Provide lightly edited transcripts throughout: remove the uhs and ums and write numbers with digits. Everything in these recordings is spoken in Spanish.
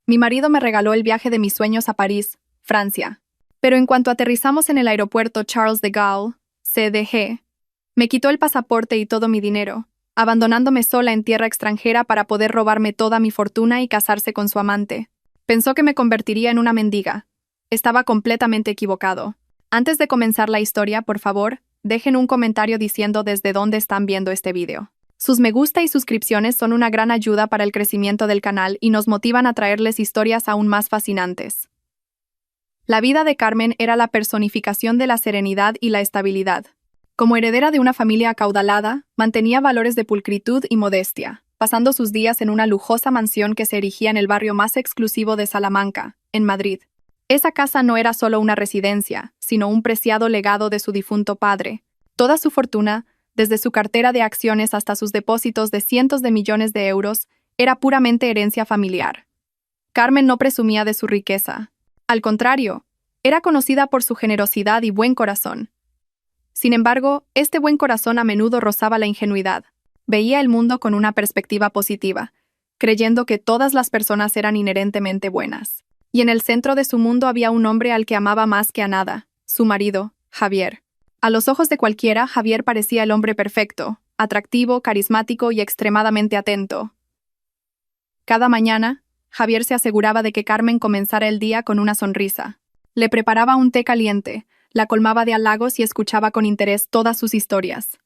Mi marido me regaló el viaje de mis sueños a París, Francia. Pero en cuanto aterrizamos en el aeropuerto Charles de Gaulle, CDG, me quitó el pasaporte y todo mi dinero, abandonándome sola en tierra extranjera para poder robarme toda mi fortuna y casarse con su amante. Pensó que me convertiría en una mendiga. Estaba completamente equivocado. Antes de comenzar la historia, por favor, dejen un comentario diciendo desde dónde están viendo este video. Sus me gusta y suscripciones son una gran ayuda para el crecimiento del canal y nos motivan a traerles historias aún más fascinantes. La vida de Carmen era la personificación de la serenidad y la estabilidad. Como heredera de una familia acaudalada, mantenía valores de pulcritud y modestia, pasando sus días en una lujosa mansión que se erigía en el barrio más exclusivo de Salamanca, en Madrid. Esa casa no era solo una residencia, sino un preciado legado de su difunto padre. Toda su fortuna, desde su cartera de acciones hasta sus depósitos de cientos de millones de euros, era puramente herencia familiar. Carmen no presumía de su riqueza. Al contrario, era conocida por su generosidad y buen corazón. Sin embargo, este buen corazón a menudo rozaba la ingenuidad. Veía el mundo con una perspectiva positiva, creyendo que todas las personas eran inherentemente buenas. Y en el centro de su mundo había un hombre al que amaba más que a nada, su marido, Javier. A los ojos de cualquiera, Javier parecía el hombre perfecto, atractivo, carismático y extremadamente atento. Cada mañana, Javier se aseguraba de que Carmen comenzara el día con una sonrisa. Le preparaba un té caliente, la colmaba de halagos y escuchaba con interés todas sus historias.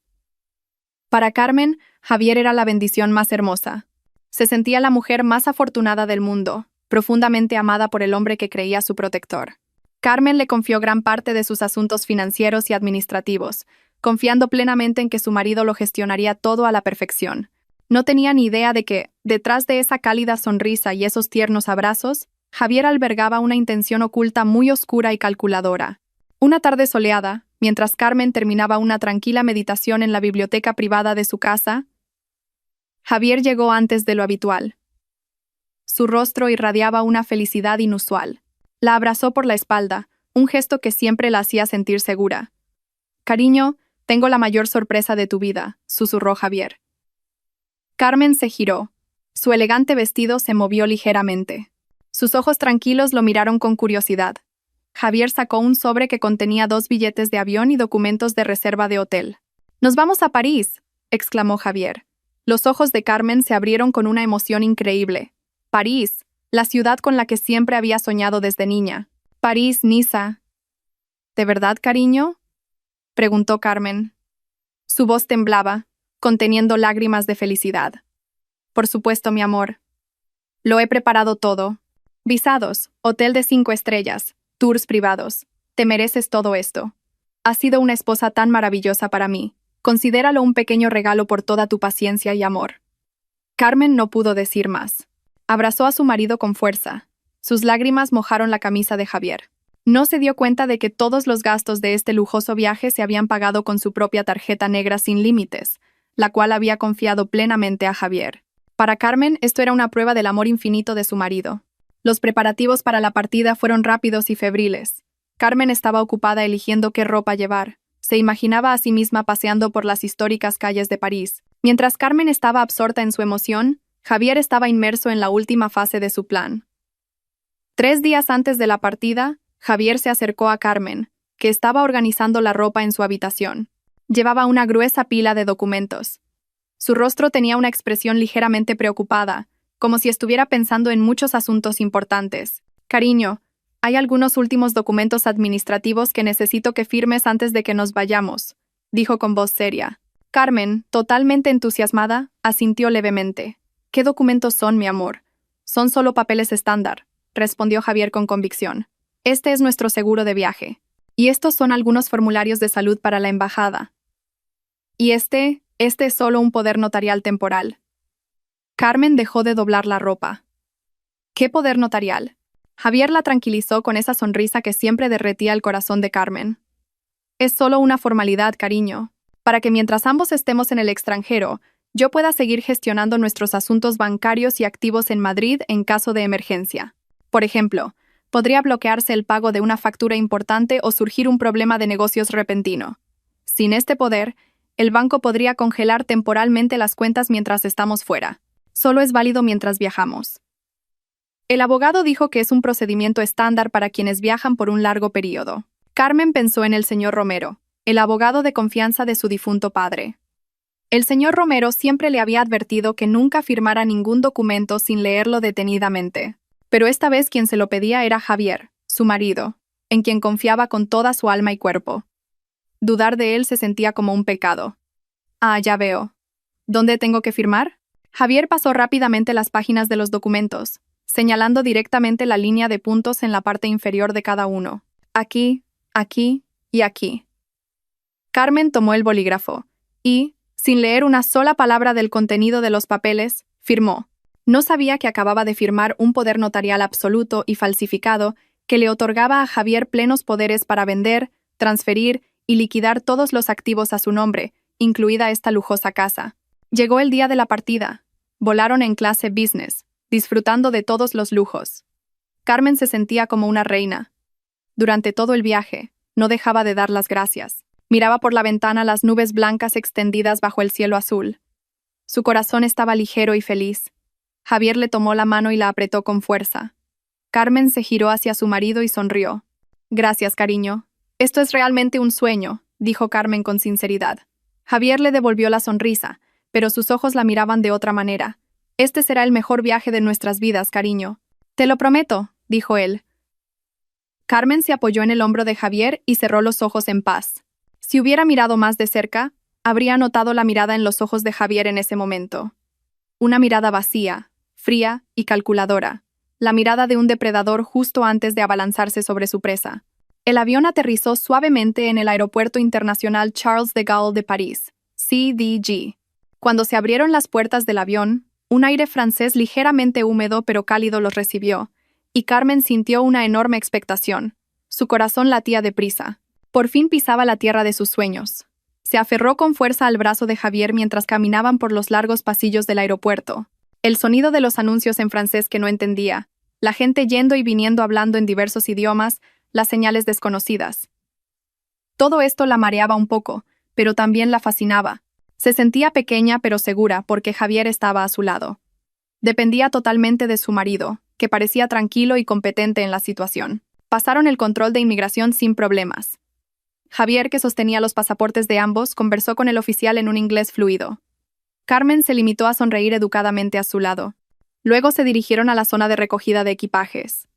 Para Carmen, Javier era la bendición más hermosa. Se sentía la mujer más afortunada del mundo, profundamente amada por el hombre que creía su protector. Carmen le confió gran parte de sus asuntos financieros y administrativos, confiando plenamente en que su marido lo gestionaría todo a la perfección. No tenía ni idea de que, detrás de esa cálida sonrisa y esos tiernos abrazos, Javier albergaba una intención oculta muy oscura y calculadora. Una tarde soleada, mientras Carmen terminaba una tranquila meditación en la biblioteca privada de su casa, Javier llegó antes de lo habitual. Su rostro irradiaba una felicidad inusual. La abrazó por la espalda, un gesto que siempre la hacía sentir segura. «Cariño, tengo la mayor sorpresa de tu vida», susurró Javier. Carmen se giró. Su elegante vestido se movió ligeramente. Sus ojos tranquilos lo miraron con curiosidad. Javier sacó un sobre que contenía 2 billetes de avión y documentos de reserva de hotel. «¡Nos vamos a París!», exclamó Javier. Los ojos de Carmen se abrieron con una emoción increíble. París, la ciudad con la que siempre había soñado desde niña. París, Niza. «¿De verdad, cariño?», preguntó Carmen. Su voz temblaba, conteniendo lágrimas de felicidad. «Por supuesto, mi amor. Lo he preparado todo. Visados, hotel de 5 estrellas, tours privados. Te mereces todo esto. Has sido una esposa tan maravillosa para mí. Considéralo un pequeño regalo por toda tu paciencia y amor». Carmen no pudo decir más. Abrazó a su marido con fuerza. Sus lágrimas mojaron la camisa de Javier. No se dio cuenta de que todos los gastos de este lujoso viaje se habían pagado con su propia tarjeta negra sin límites, la cual había confiado plenamente a Javier. Para Carmen, esto era una prueba del amor infinito de su marido. Los preparativos para la partida fueron rápidos y febriles. Carmen estaba ocupada eligiendo qué ropa llevar. Se imaginaba a sí misma paseando por las históricas calles de París. Mientras Carmen estaba absorta en su emoción, Javier estaba inmerso en la última fase de su plan. 3 días antes de la partida, Javier se acercó a Carmen, que estaba organizando la ropa en su habitación. Llevaba una gruesa pila de documentos. Su rostro tenía una expresión ligeramente preocupada, como si estuviera pensando en muchos asuntos importantes. «Cariño, hay algunos últimos documentos administrativos que necesito que firmes antes de que nos vayamos», dijo con voz seria. Carmen, totalmente entusiasmada, asintió levemente. «¿Qué documentos son, mi amor?» «Son solo papeles estándar», respondió Javier con convicción. «Este es nuestro seguro de viaje. Y estos son algunos formularios de salud para la embajada. Y este es solo un poder notarial temporal». Carmen dejó de doblar la ropa. «¿Qué poder notarial?». Javier la tranquilizó con esa sonrisa que siempre derretía el corazón de Carmen. «Es solo una formalidad, cariño, para que mientras ambos estemos en el extranjero, yo pueda seguir gestionando nuestros asuntos bancarios y activos en Madrid en caso de emergencia. Por ejemplo, podría bloquearse el pago de una factura importante o surgir un problema de negocios repentino. Sin este poder, el banco podría congelar temporalmente las cuentas mientras estamos fuera. Solo es válido mientras viajamos». El abogado dijo que es un procedimiento estándar para quienes viajan por un largo periodo. Carmen pensó en el señor Romero, el abogado de confianza de su difunto padre. El señor Romero siempre le había advertido que nunca firmara ningún documento sin leerlo detenidamente. Pero esta vez quien se lo pedía era Javier, su marido, en quien confiaba con toda su alma y cuerpo. Dudar de él se sentía como un pecado. Ah, ya veo. ¿Dónde tengo que firmar? Javier pasó rápidamente las páginas de los documentos, señalando directamente la línea de puntos en la parte inferior de cada uno. Aquí, aquí y aquí. Carmen tomó el bolígrafo y, sin leer una sola palabra del contenido de los papeles, firmó. No sabía que acababa de firmar un poder notarial absoluto y falsificado que le otorgaba a Javier plenos poderes para vender, transferir y liquidar todos los activos a su nombre, incluida esta lujosa casa. Llegó el día de la partida. Volaron en clase business, disfrutando de todos los lujos. Carmen se sentía como una reina. Durante todo el viaje, no dejaba de dar las gracias. Miraba por la ventana las nubes blancas extendidas bajo el cielo azul. Su corazón estaba ligero y feliz. Javier le tomó la mano y la apretó con fuerza. Carmen se giró hacia su marido y sonrió. Gracias, cariño. Esto es realmente un sueño, dijo Carmen con sinceridad. Javier le devolvió la sonrisa, pero sus ojos la miraban de otra manera. Este será el mejor viaje de nuestras vidas, cariño. Te lo prometo, dijo él. Carmen se apoyó en el hombro de Javier y cerró los ojos en paz. Si hubiera mirado más de cerca, habría notado la mirada en los ojos de Javier en ese momento. Una mirada vacía, fría y calculadora. La mirada de un depredador justo antes de abalanzarse sobre su presa. El avión aterrizó suavemente en el Aeropuerto Internacional Charles de Gaulle de París, CDG. Cuando se abrieron las puertas del avión, un aire francés ligeramente húmedo pero cálido los recibió, y Carmen sintió una enorme expectación. Su corazón latía deprisa. Por fin pisaba la tierra de sus sueños. Se aferró con fuerza al brazo de Javier mientras caminaban por los largos pasillos del aeropuerto. El sonido de los anuncios en francés que no entendía, la gente yendo y viniendo hablando en diversos idiomas, las señales desconocidas. Todo esto la mareaba un poco, pero también la fascinaba. Se sentía pequeña pero segura porque Javier estaba a su lado. Dependía totalmente de su marido, que parecía tranquilo y competente en la situación. Pasaron el control de inmigración sin problemas. Javier, que sostenía los pasaportes de ambos, conversó con el oficial en un inglés fluido. Carmen se limitó a sonreír educadamente a su lado. Luego se dirigieron a la zona de recogida de equipajes.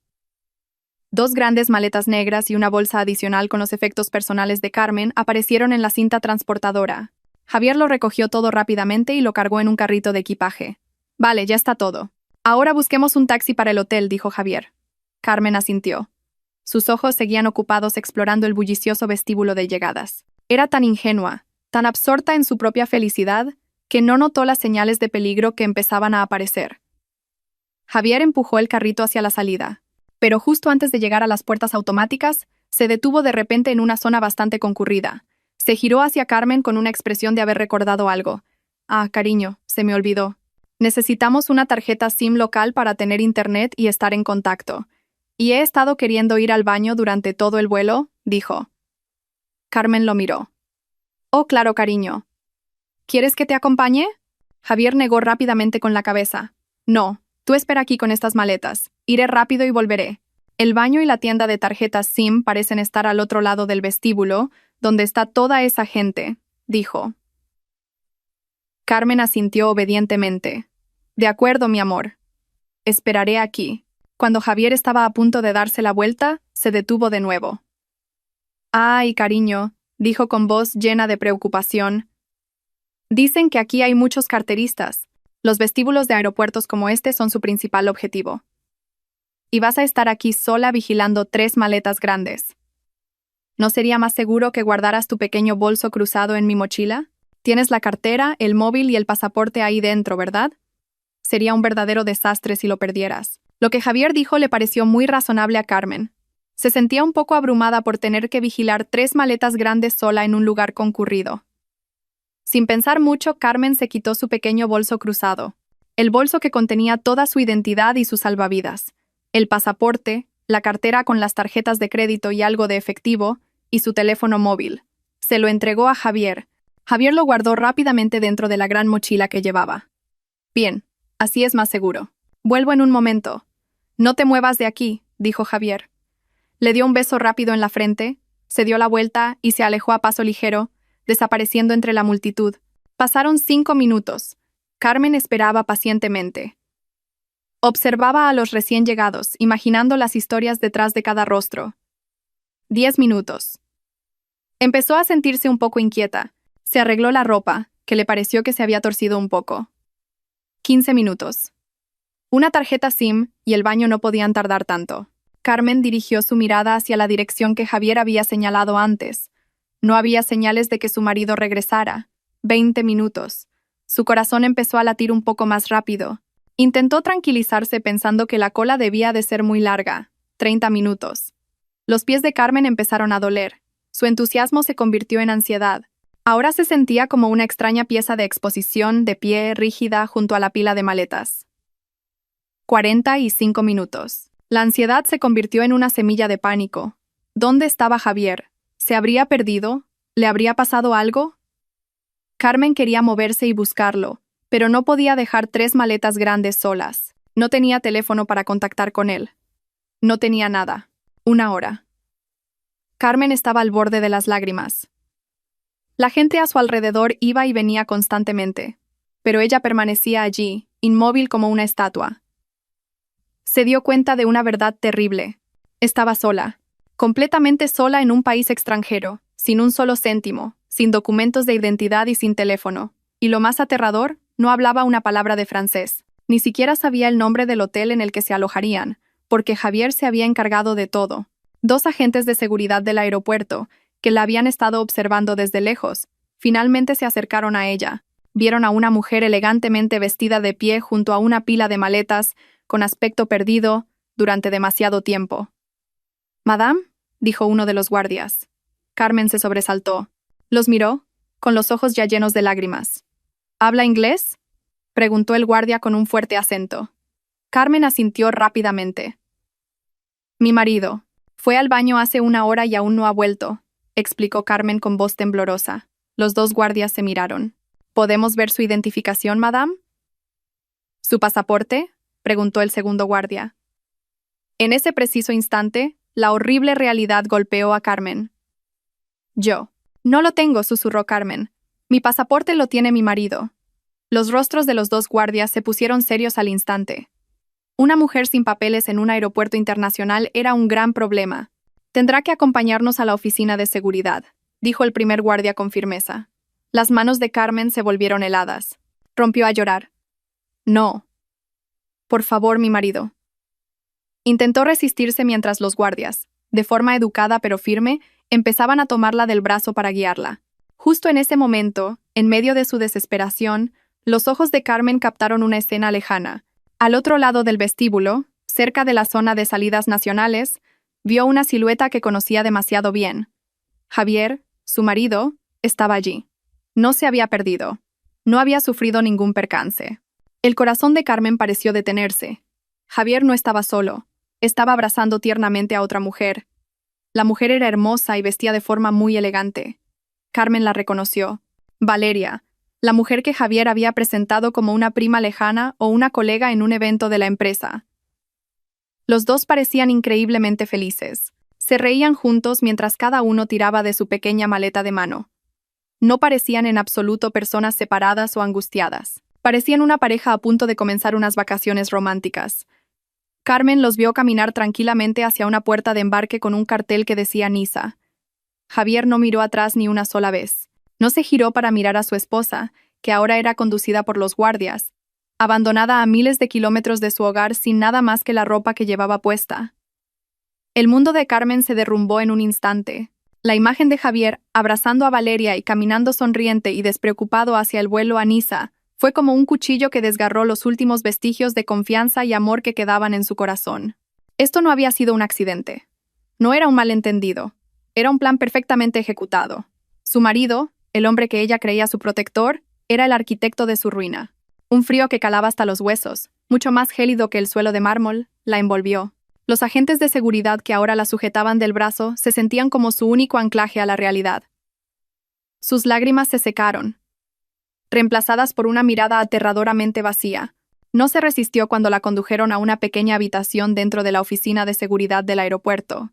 2 grandes maletas negras y una bolsa adicional con los efectos personales de Carmen aparecieron en la cinta transportadora. Javier lo recogió todo rápidamente y lo cargó en un carrito de equipaje. Vale, ya está todo. Ahora busquemos un taxi para el hotel, dijo Javier. Carmen asintió. Sus ojos seguían ocupados explorando el bullicioso vestíbulo de llegadas. Era tan ingenua, tan absorta en su propia felicidad, que no notó las señales de peligro que empezaban a aparecer. Javier empujó el carrito hacia la salida, pero justo antes de llegar a las puertas automáticas, se detuvo de repente en una zona bastante concurrida. Se giró hacia Carmen con una expresión de haber recordado algo. Ah, cariño, se me olvidó. Necesitamos una tarjeta SIM local para tener internet y estar en contacto. Y he estado queriendo ir al baño durante todo el vuelo, dijo. Carmen lo miró. Oh, claro, cariño. ¿Quieres que te acompañe? Javier negó rápidamente con la cabeza. No, tú espera aquí con estas maletas. Iré rápido y volveré. El baño y la tienda de tarjetas SIM parecen estar al otro lado del vestíbulo, donde está toda esa gente, dijo. Carmen asintió obedientemente. De acuerdo, mi amor. Esperaré aquí. Cuando Javier estaba a punto de darse la vuelta, se detuvo de nuevo. Ay, cariño, dijo con voz llena de preocupación. Dicen que aquí hay muchos carteristas. Los vestíbulos de aeropuertos como este son su principal objetivo. Y vas a estar aquí sola vigilando 3 maletas grandes. ¿No sería más seguro que guardaras tu pequeño bolso cruzado en mi mochila? Tienes la cartera, el móvil y el pasaporte ahí dentro, ¿verdad? Sería un verdadero desastre si lo perdieras. Lo que Javier dijo le pareció muy razonable a Carmen. Se sentía un poco abrumada por tener que vigilar 3 maletas grandes sola en un lugar concurrido. Sin pensar mucho, Carmen se quitó su pequeño bolso cruzado, el bolso que contenía toda su identidad y sus salvavidas, el pasaporte, la cartera con las tarjetas de crédito y algo de efectivo, y su teléfono móvil. Se lo entregó a Javier. Javier lo guardó rápidamente dentro de la gran mochila que llevaba. Bien, así es más seguro. Vuelvo en un momento. No te muevas de aquí, dijo Javier. Le dio un beso rápido en la frente, se dio la vuelta y se alejó a paso ligero, desapareciendo entre la multitud. Pasaron 5 minutos. Carmen esperaba pacientemente. Observaba a los recién llegados, imaginando las historias detrás de cada rostro. 10 minutos. Empezó a sentirse un poco inquieta. Se arregló la ropa, que le pareció que se había torcido un poco. 15 minutos. Una tarjeta SIM y el baño no podían tardar tanto. Carmen dirigió su mirada hacia la dirección que Javier había señalado antes. No había señales de que su marido regresara. 20 minutos. Su corazón empezó a latir un poco más rápido. Intentó tranquilizarse pensando que la cola debía de ser muy larga. 30 minutos. Los pies de Carmen empezaron a doler. Su entusiasmo se convirtió en ansiedad. Ahora se sentía como una extraña pieza de exposición, de pie, rígida, junto a la pila de maletas. 45 minutos. La ansiedad se convirtió en una semilla de pánico. ¿Dónde estaba Javier? ¿Se habría perdido? ¿Le habría pasado algo? Carmen quería moverse y buscarlo, pero no podía dejar 3 maletas grandes solas. No tenía teléfono para contactar con él. No tenía nada. 1 hora. Carmen estaba al borde de las lágrimas. La gente a su alrededor iba y venía constantemente, pero ella permanecía allí, inmóvil como una estatua. Se dio cuenta de una verdad terrible. Estaba sola, completamente sola en un país extranjero, sin un solo céntimo, sin documentos de identidad y sin teléfono. Y lo más aterrador, no hablaba una palabra de francés. Ni siquiera sabía el nombre del hotel en el que se alojarían, porque Javier se había encargado de todo. 2 agentes de seguridad del aeropuerto, que la habían estado observando desde lejos, finalmente se acercaron a ella. Vieron a una mujer elegantemente vestida de pie junto a una pila de maletas, con aspecto perdido, durante demasiado tiempo. «Madame», dijo uno de los guardias. Carmen se sobresaltó. Los miró, con los ojos ya llenos de lágrimas. «¿Habla inglés?», preguntó el guardia con un fuerte acento. Carmen asintió rápidamente. «Mi marido. Fue al baño hace 1 hora y aún no ha vuelto», explicó Carmen con voz temblorosa. Los 2 guardias se miraron. «¿Podemos ver su identificación, madame?» «¿Su pasaporte?», preguntó el segundo guardia. En ese preciso instante, la horrible realidad golpeó a Carmen. «Yo. No lo tengo», susurró Carmen. «Mi pasaporte lo tiene mi marido». Los rostros de los 2 guardias se pusieron serios al instante. Una mujer sin papeles en un aeropuerto internacional era un gran problema. «Tendrá que acompañarnos a la oficina de seguridad», dijo el primer guardia con firmeza. Las manos de Carmen se volvieron heladas. Rompió a llorar. «No. Por favor, mi marido». Intentó resistirse mientras los guardias, de forma educada pero firme, empezaban a tomarla del brazo para guiarla. Justo en ese momento, en medio de su desesperación, los ojos de Carmen captaron una escena lejana. Al otro lado del vestíbulo, cerca de la zona de salidas nacionales, vio una silueta que conocía demasiado bien. Javier, su marido, estaba allí. No se había perdido. No había sufrido ningún percance. El corazón de Carmen pareció detenerse. Javier no estaba solo. Estaba abrazando tiernamente a otra mujer. La mujer era hermosa y vestía de forma muy elegante. Carmen la reconoció. Valeria, la mujer que Javier había presentado como una prima lejana o una colega en un evento de la empresa. Los 2 parecían increíblemente felices. Se reían juntos mientras cada uno tiraba de su pequeña maleta de mano. No parecían en absoluto personas separadas o angustiadas. Parecían una pareja a punto de comenzar unas vacaciones románticas. Carmen los vio caminar tranquilamente hacia una puerta de embarque con un cartel que decía Niza. Javier no miró atrás ni una sola vez. No se giró para mirar a su esposa, que ahora era conducida por los guardias, abandonada a miles de kilómetros de su hogar sin nada más que la ropa que llevaba puesta. El mundo de Carmen se derrumbó en un instante. La imagen de Javier, abrazando a Valeria y caminando sonriente y despreocupado hacia el vuelo a Niza, fue como un cuchillo que desgarró los últimos vestigios de confianza y amor que quedaban en su corazón. Esto no había sido un accidente. No era un malentendido. Era un plan perfectamente ejecutado. Su marido, el hombre que ella creía su protector, era el arquitecto de su ruina. Un frío que calaba hasta los huesos, mucho más gélido que el suelo de mármol, la envolvió. Los agentes de seguridad que ahora la sujetaban del brazo se sentían como su único anclaje a la realidad. Sus lágrimas se secaron, reemplazadas por una mirada aterradoramente vacía. No se resistió cuando la condujeron a una pequeña habitación dentro de la oficina de seguridad del aeropuerto.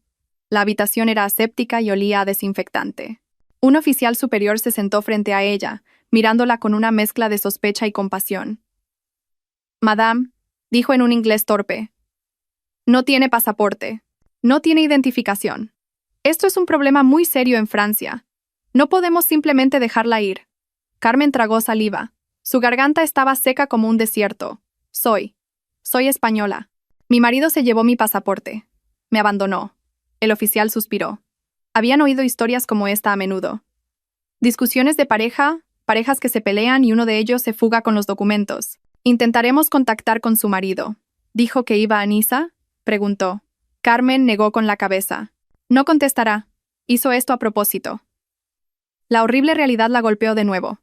La habitación era aséptica y olía a desinfectante. Un oficial superior se sentó frente a ella, mirándola con una mezcla de sospecha y compasión. «Madame», dijo en un inglés torpe, «no tiene pasaporte. No tiene identificación. Esto es un problema muy serio en Francia. No podemos simplemente dejarla ir». Carmen tragó saliva. Su garganta estaba seca como un desierto. Soy española. Mi marido se llevó mi pasaporte. Me abandonó. El oficial suspiró. Habían oído historias como esta a menudo. Discusiones de parejas que se pelean y uno de ellos se fuga con los documentos. «Intentaremos contactar con su marido». «¿Dijo que iba a Niza?», preguntó. Carmen negó con la cabeza. «No contestará. Hizo esto a propósito». La horrible realidad la golpeó de nuevo.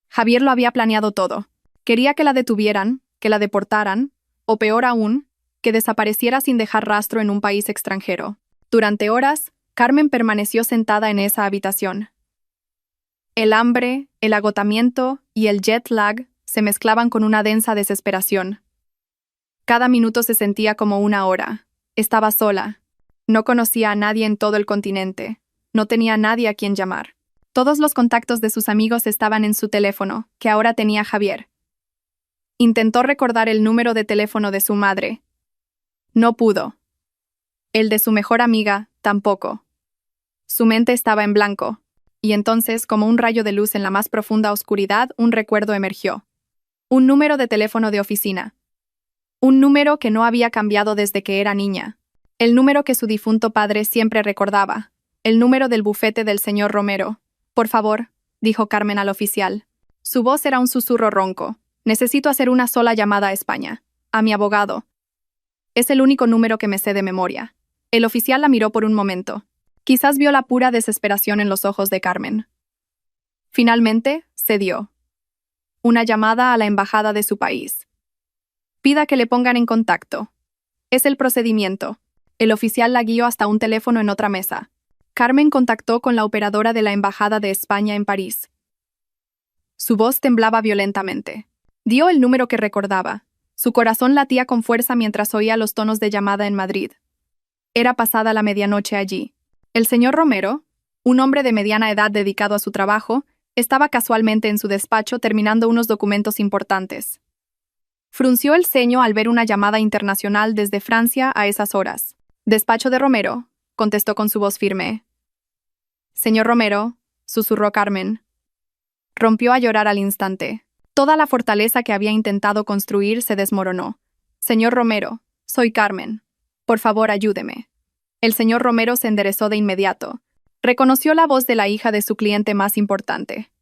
Javier lo había planeado todo. Quería que la detuvieran, que la deportaran, o peor aún, que desapareciera sin dejar rastro en un país extranjero. Durante horas, Carmen permaneció sentada en esa habitación. El hambre, el agotamiento y el jet lag se mezclaban con una densa desesperación. Cada minuto se sentía como una hora. Estaba sola. No conocía a nadie en todo el continente. No tenía a nadie a quien llamar. Todos los contactos de sus amigos estaban en su teléfono, que ahora tenía Javier. Intentó recordar el número de teléfono de su madre. No pudo. El de su mejor amiga, tampoco. Su mente estaba en blanco, y entonces, como un rayo de luz en la más profunda oscuridad, un recuerdo emergió. Un número de teléfono de oficina. Un número que no había cambiado desde que era niña. El número que su difunto padre siempre recordaba. El número del bufete del señor Romero. «Por favor», dijo Carmen al oficial. Su voz era un susurro ronco. «Necesito hacer una sola llamada a España. A mi abogado. Es el único número que me sé de memoria». El oficial la miró por un momento. Quizás vio la pura desesperación en los ojos de Carmen. Finalmente, cedió. «Una llamada a la embajada de su país. Pida que le pongan en contacto. Es el procedimiento». El oficial la guió hasta un teléfono en otra mesa. Carmen contactó con la operadora de la Embajada de España en París. Su voz temblaba violentamente. Dio el número que recordaba. Su corazón latía con fuerza mientras oía los tonos de llamada en Madrid. Era pasada la medianoche allí. El señor Romero, un hombre de mediana edad dedicado a su trabajo, estaba casualmente en su despacho terminando unos documentos importantes. Frunció el ceño al ver una llamada internacional desde Francia a esas horas. «Despacho de Romero», contestó con su voz firme. «Señor Romero», susurró Carmen. Rompió a llorar al instante. Toda la fortaleza que había intentado construir se desmoronó. «Señor Romero, soy Carmen. Por favor, ayúdeme». El señor Romero se enderezó de inmediato. Reconoció la voz de la hija de su cliente más importante.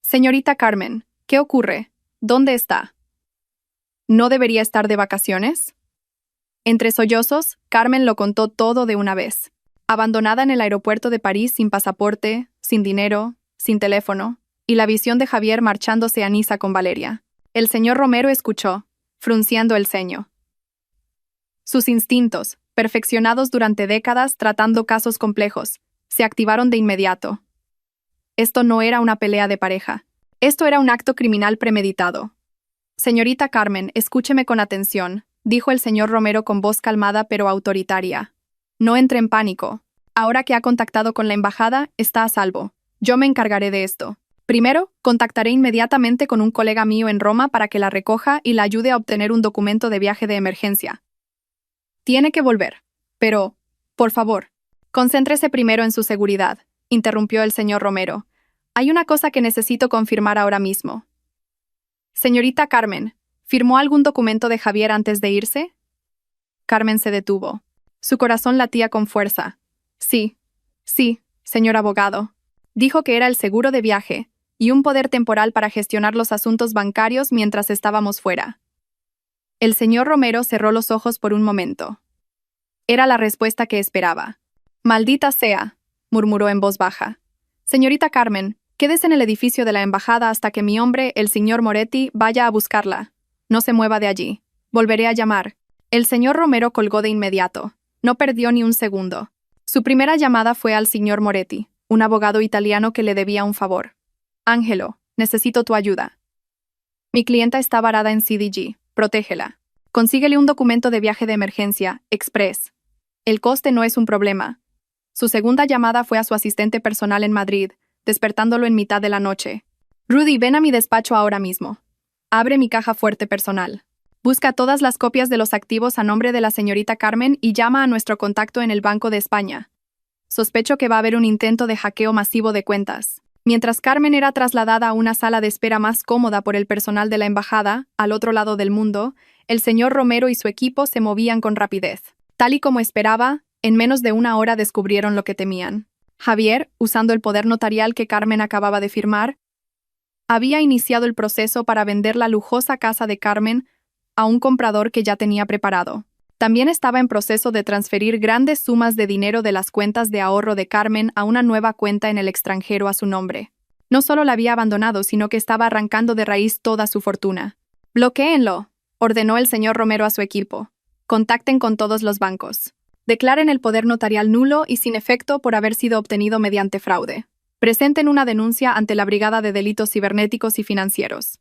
«Señorita Carmen, ¿qué ocurre? ¿Dónde está? ¿No debería estar de vacaciones?». Entre sollozos, Carmen lo contó todo de una vez. Abandonada en el aeropuerto de París sin pasaporte, sin dinero, sin teléfono, y la visión de Javier marchándose a Niza con Valeria. El señor Romero escuchó, frunciendo el ceño. Sus instintos, perfeccionados durante décadas tratando casos complejos, se activaron de inmediato. Esto no era una pelea de pareja. Esto era un acto criminal premeditado. «Señorita Carmen, escúcheme con atención», dijo el señor Romero con voz calmada pero autoritaria. «No entre en pánico. Ahora que ha contactado con la embajada, está a salvo. Yo me encargaré de esto. Primero, contactaré inmediatamente con un colega mío en Roma para que la recoja y la ayude a obtener un documento de viaje de emergencia. Tiene que volver. Pero, por favor, concéntrese primero en su seguridad», interrumpió el señor Romero. «Hay una cosa que necesito confirmar ahora mismo». «Señorita Carmen, ¿firmó algún documento de Javier antes de irse?». Carmen se detuvo. Su corazón latía con fuerza. «Sí, señor abogado». Dijo que era el seguro de viaje y un poder temporal para gestionar los asuntos bancarios mientras estábamos fuera. El señor Romero cerró los ojos por un momento. Era la respuesta que esperaba. «Maldita sea», murmuró en voz baja. «Señorita Carmen, quédese en el edificio de la embajada hasta que mi hombre, el señor Moretti, vaya a buscarla. No se mueva de allí. Volveré a llamar». El señor Romero colgó de inmediato. No perdió ni un segundo. Su primera llamada fue al señor Moretti, un abogado italiano que le debía un favor. «Ángelo, necesito tu ayuda». Mi clienta está varada en CDG. Protégela. Consíguele un documento de viaje de emergencia, express. El coste no es un problema. Su segunda llamada fue a su asistente personal en Madrid, despertándolo en mitad de la noche. Rudy, ven a mi despacho ahora mismo. Abre mi caja fuerte personal. Busca todas las copias de los activos a nombre de la señorita Carmen y llama a nuestro contacto en el Banco de España. Sospecho que va a haber un intento de hackeo masivo de cuentas. Mientras Carmen era trasladada a una sala de espera más cómoda por el personal de la embajada, al otro lado del mundo, el señor Romero y su equipo se movían con rapidez. Tal y como esperaba, en menos de una hora descubrieron lo que temían. Javier, usando el poder notarial que Carmen acababa de firmar, había iniciado el proceso para vender la lujosa casa de Carmen a un comprador que ya tenía preparado. También estaba en proceso de transferir grandes sumas de dinero de las cuentas de ahorro de Carmen a una nueva cuenta en el extranjero a su nombre. No solo la había abandonado, sino que estaba arrancando de raíz toda su fortuna. «Bloquéenlo», ordenó el señor Romero a su equipo. «Contacten con todos los bancos. Declaren el poder notarial nulo y sin efecto por haber sido obtenido mediante fraude. Presenten una denuncia ante la Brigada de Delitos Cibernéticos y Financieros.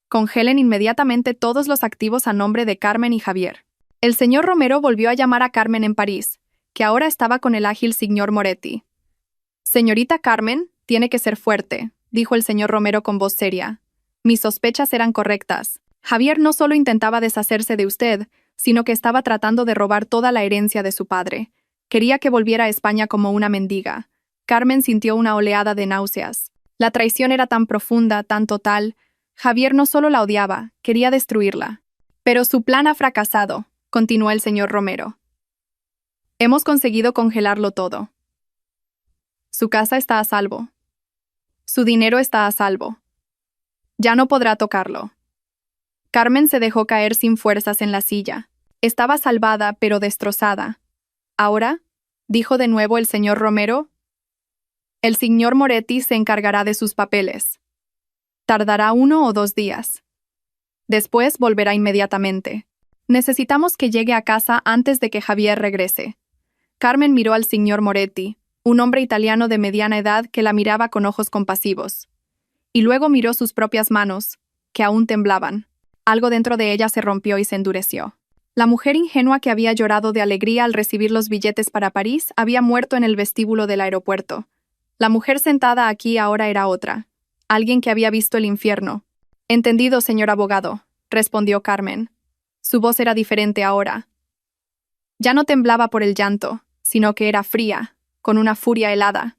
Congelen inmediatamente todos los activos a nombre de Carmen y Javier». El señor Romero volvió a llamar a Carmen en París, que ahora estaba con el ágil señor Moretti. «Señorita Carmen, tiene que ser fuerte», dijo el señor Romero con voz seria. «Mis sospechas eran correctas. Javier no solo intentaba deshacerse de usted, sino que estaba tratando de robar toda la herencia de su padre. Quería que volviera a España como una mendiga». Carmen sintió una oleada de náuseas. La traición era tan profunda, tan total. Javier no solo la odiaba, quería destruirla. «Pero su plan ha fracasado», continuó el señor Romero. «Hemos conseguido congelarlo todo. Su casa está a salvo. Su dinero está a salvo. Ya no podrá tocarlo». Carmen se dejó caer sin fuerzas en la silla. Estaba salvada, pero destrozada. «Ahora», dijo de nuevo el señor Romero, «el señor Moretti se encargará de sus papeles. Tardará 1 o 2 días. Después volverá inmediatamente. Necesitamos que llegue a casa antes de que Javier regrese». Carmen miró al señor Moretti, un hombre italiano de mediana edad que la miraba con ojos compasivos. Y luego miró sus propias manos, que aún temblaban. Algo dentro de ella se rompió y se endureció. La mujer ingenua que había llorado de alegría al recibir los billetes para París había muerto en el vestíbulo del aeropuerto. La mujer sentada aquí ahora era otra. Alguien que había visto el infierno. «Entendido, señor abogado», respondió Carmen. Su voz era diferente ahora. Ya no temblaba por el llanto, sino que era fría, con una furia helada.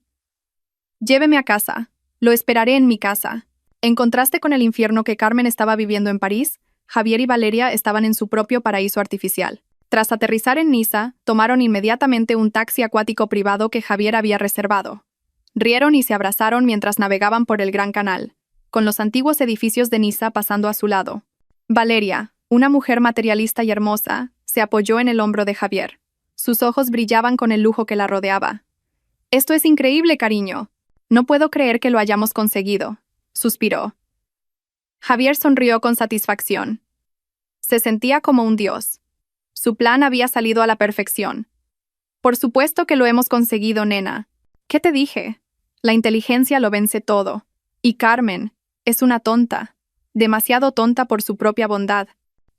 «Lléveme a casa. Lo esperaré en mi casa». En contraste con el infierno que Carmen estaba viviendo en París, Javier y Valeria estaban en su propio paraíso artificial. Tras aterrizar en Niza, tomaron inmediatamente un taxi acuático privado que Javier había reservado. Rieron y se abrazaron mientras navegaban por el Gran Canal, con los antiguos edificios de Niza pasando a su lado. Valeria, una mujer materialista y hermosa, se apoyó en el hombro de Javier. Sus ojos brillaban con el lujo que la rodeaba. «Esto es increíble, cariño. No puedo creer que lo hayamos conseguido», suspiró. Javier sonrió con satisfacción. Se sentía como un dios. Su plan había salido a la perfección. «Por supuesto que lo hemos conseguido, nena. ¿Qué te dije? La inteligencia lo vence todo. Y Carmen es una tonta. Demasiado tonta por su propia bondad».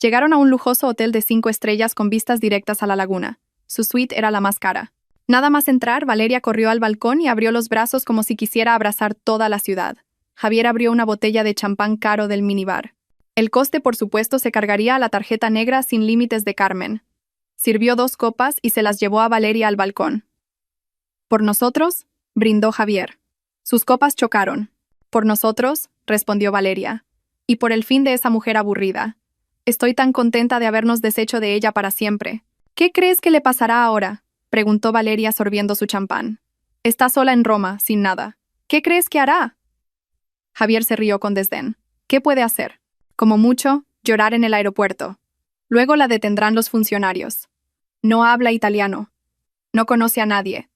Llegaron a un lujoso hotel de 5 estrellas con vistas directas a la laguna. Su suite era la más cara. Nada más entrar, Valeria corrió al balcón y abrió los brazos como si quisiera abrazar toda la ciudad. Javier abrió una botella de champán caro del minibar. El coste, por supuesto, se cargaría a la tarjeta negra sin límites de Carmen. Sirvió 2 copas y se las llevó a Valeria al balcón. «Por nosotros», brindó Javier. Sus copas chocaron. «Por nosotros», respondió Valeria. «Y por el fin de esa mujer aburrida. Estoy tan contenta de habernos deshecho de ella para siempre». «¿Qué crees que le pasará ahora?», preguntó Valeria sorbiendo su champán. «Está sola en Roma, sin nada. ¿Qué crees que hará?». Javier se rió con desdén. «¿Qué puede hacer? Como mucho, llorar en el aeropuerto. Luego la detendrán los funcionarios. No habla italiano. No conoce a nadie.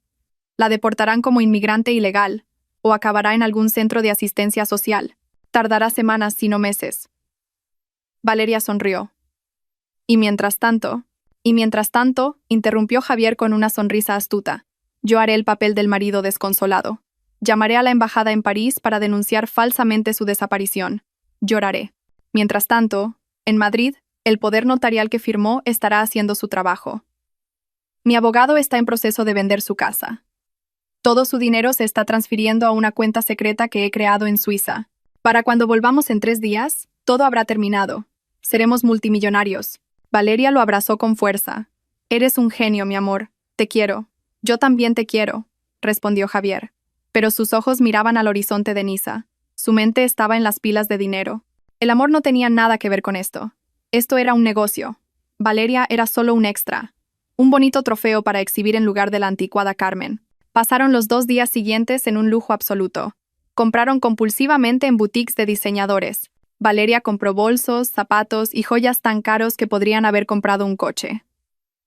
La deportarán como inmigrante ilegal, o acabará en algún centro de asistencia social. Tardará semanas, si no meses». Valeria sonrió. Y mientras tanto, interrumpió Javier con una sonrisa astuta. «Yo haré el papel del marido desconsolado. Llamaré a la embajada en París para denunciar falsamente su desaparición. Lloraré. Mientras tanto, en Madrid, el poder notarial que firmó estará haciendo su trabajo. Mi abogado está en proceso de vender su casa. Todo su dinero se está transfiriendo a una cuenta secreta que he creado en Suiza. Para cuando volvamos en 3 días, todo habrá terminado. Seremos multimillonarios. Valeria lo abrazó con fuerza. Eres un genio, mi amor. Te quiero. Yo también te quiero, respondió Javier. Pero sus ojos miraban al horizonte de Niza. Su mente estaba en las pilas de dinero. El amor no tenía nada que ver con esto. Esto era un negocio. Valeria era solo un extra. Un bonito trofeo para exhibir en lugar de la anticuada Carmen. Pasaron los 2 días siguientes en un lujo absoluto. Compraron compulsivamente en boutiques de diseñadores. Valeria compró bolsos, zapatos y joyas tan caros que podrían haber comprado un coche.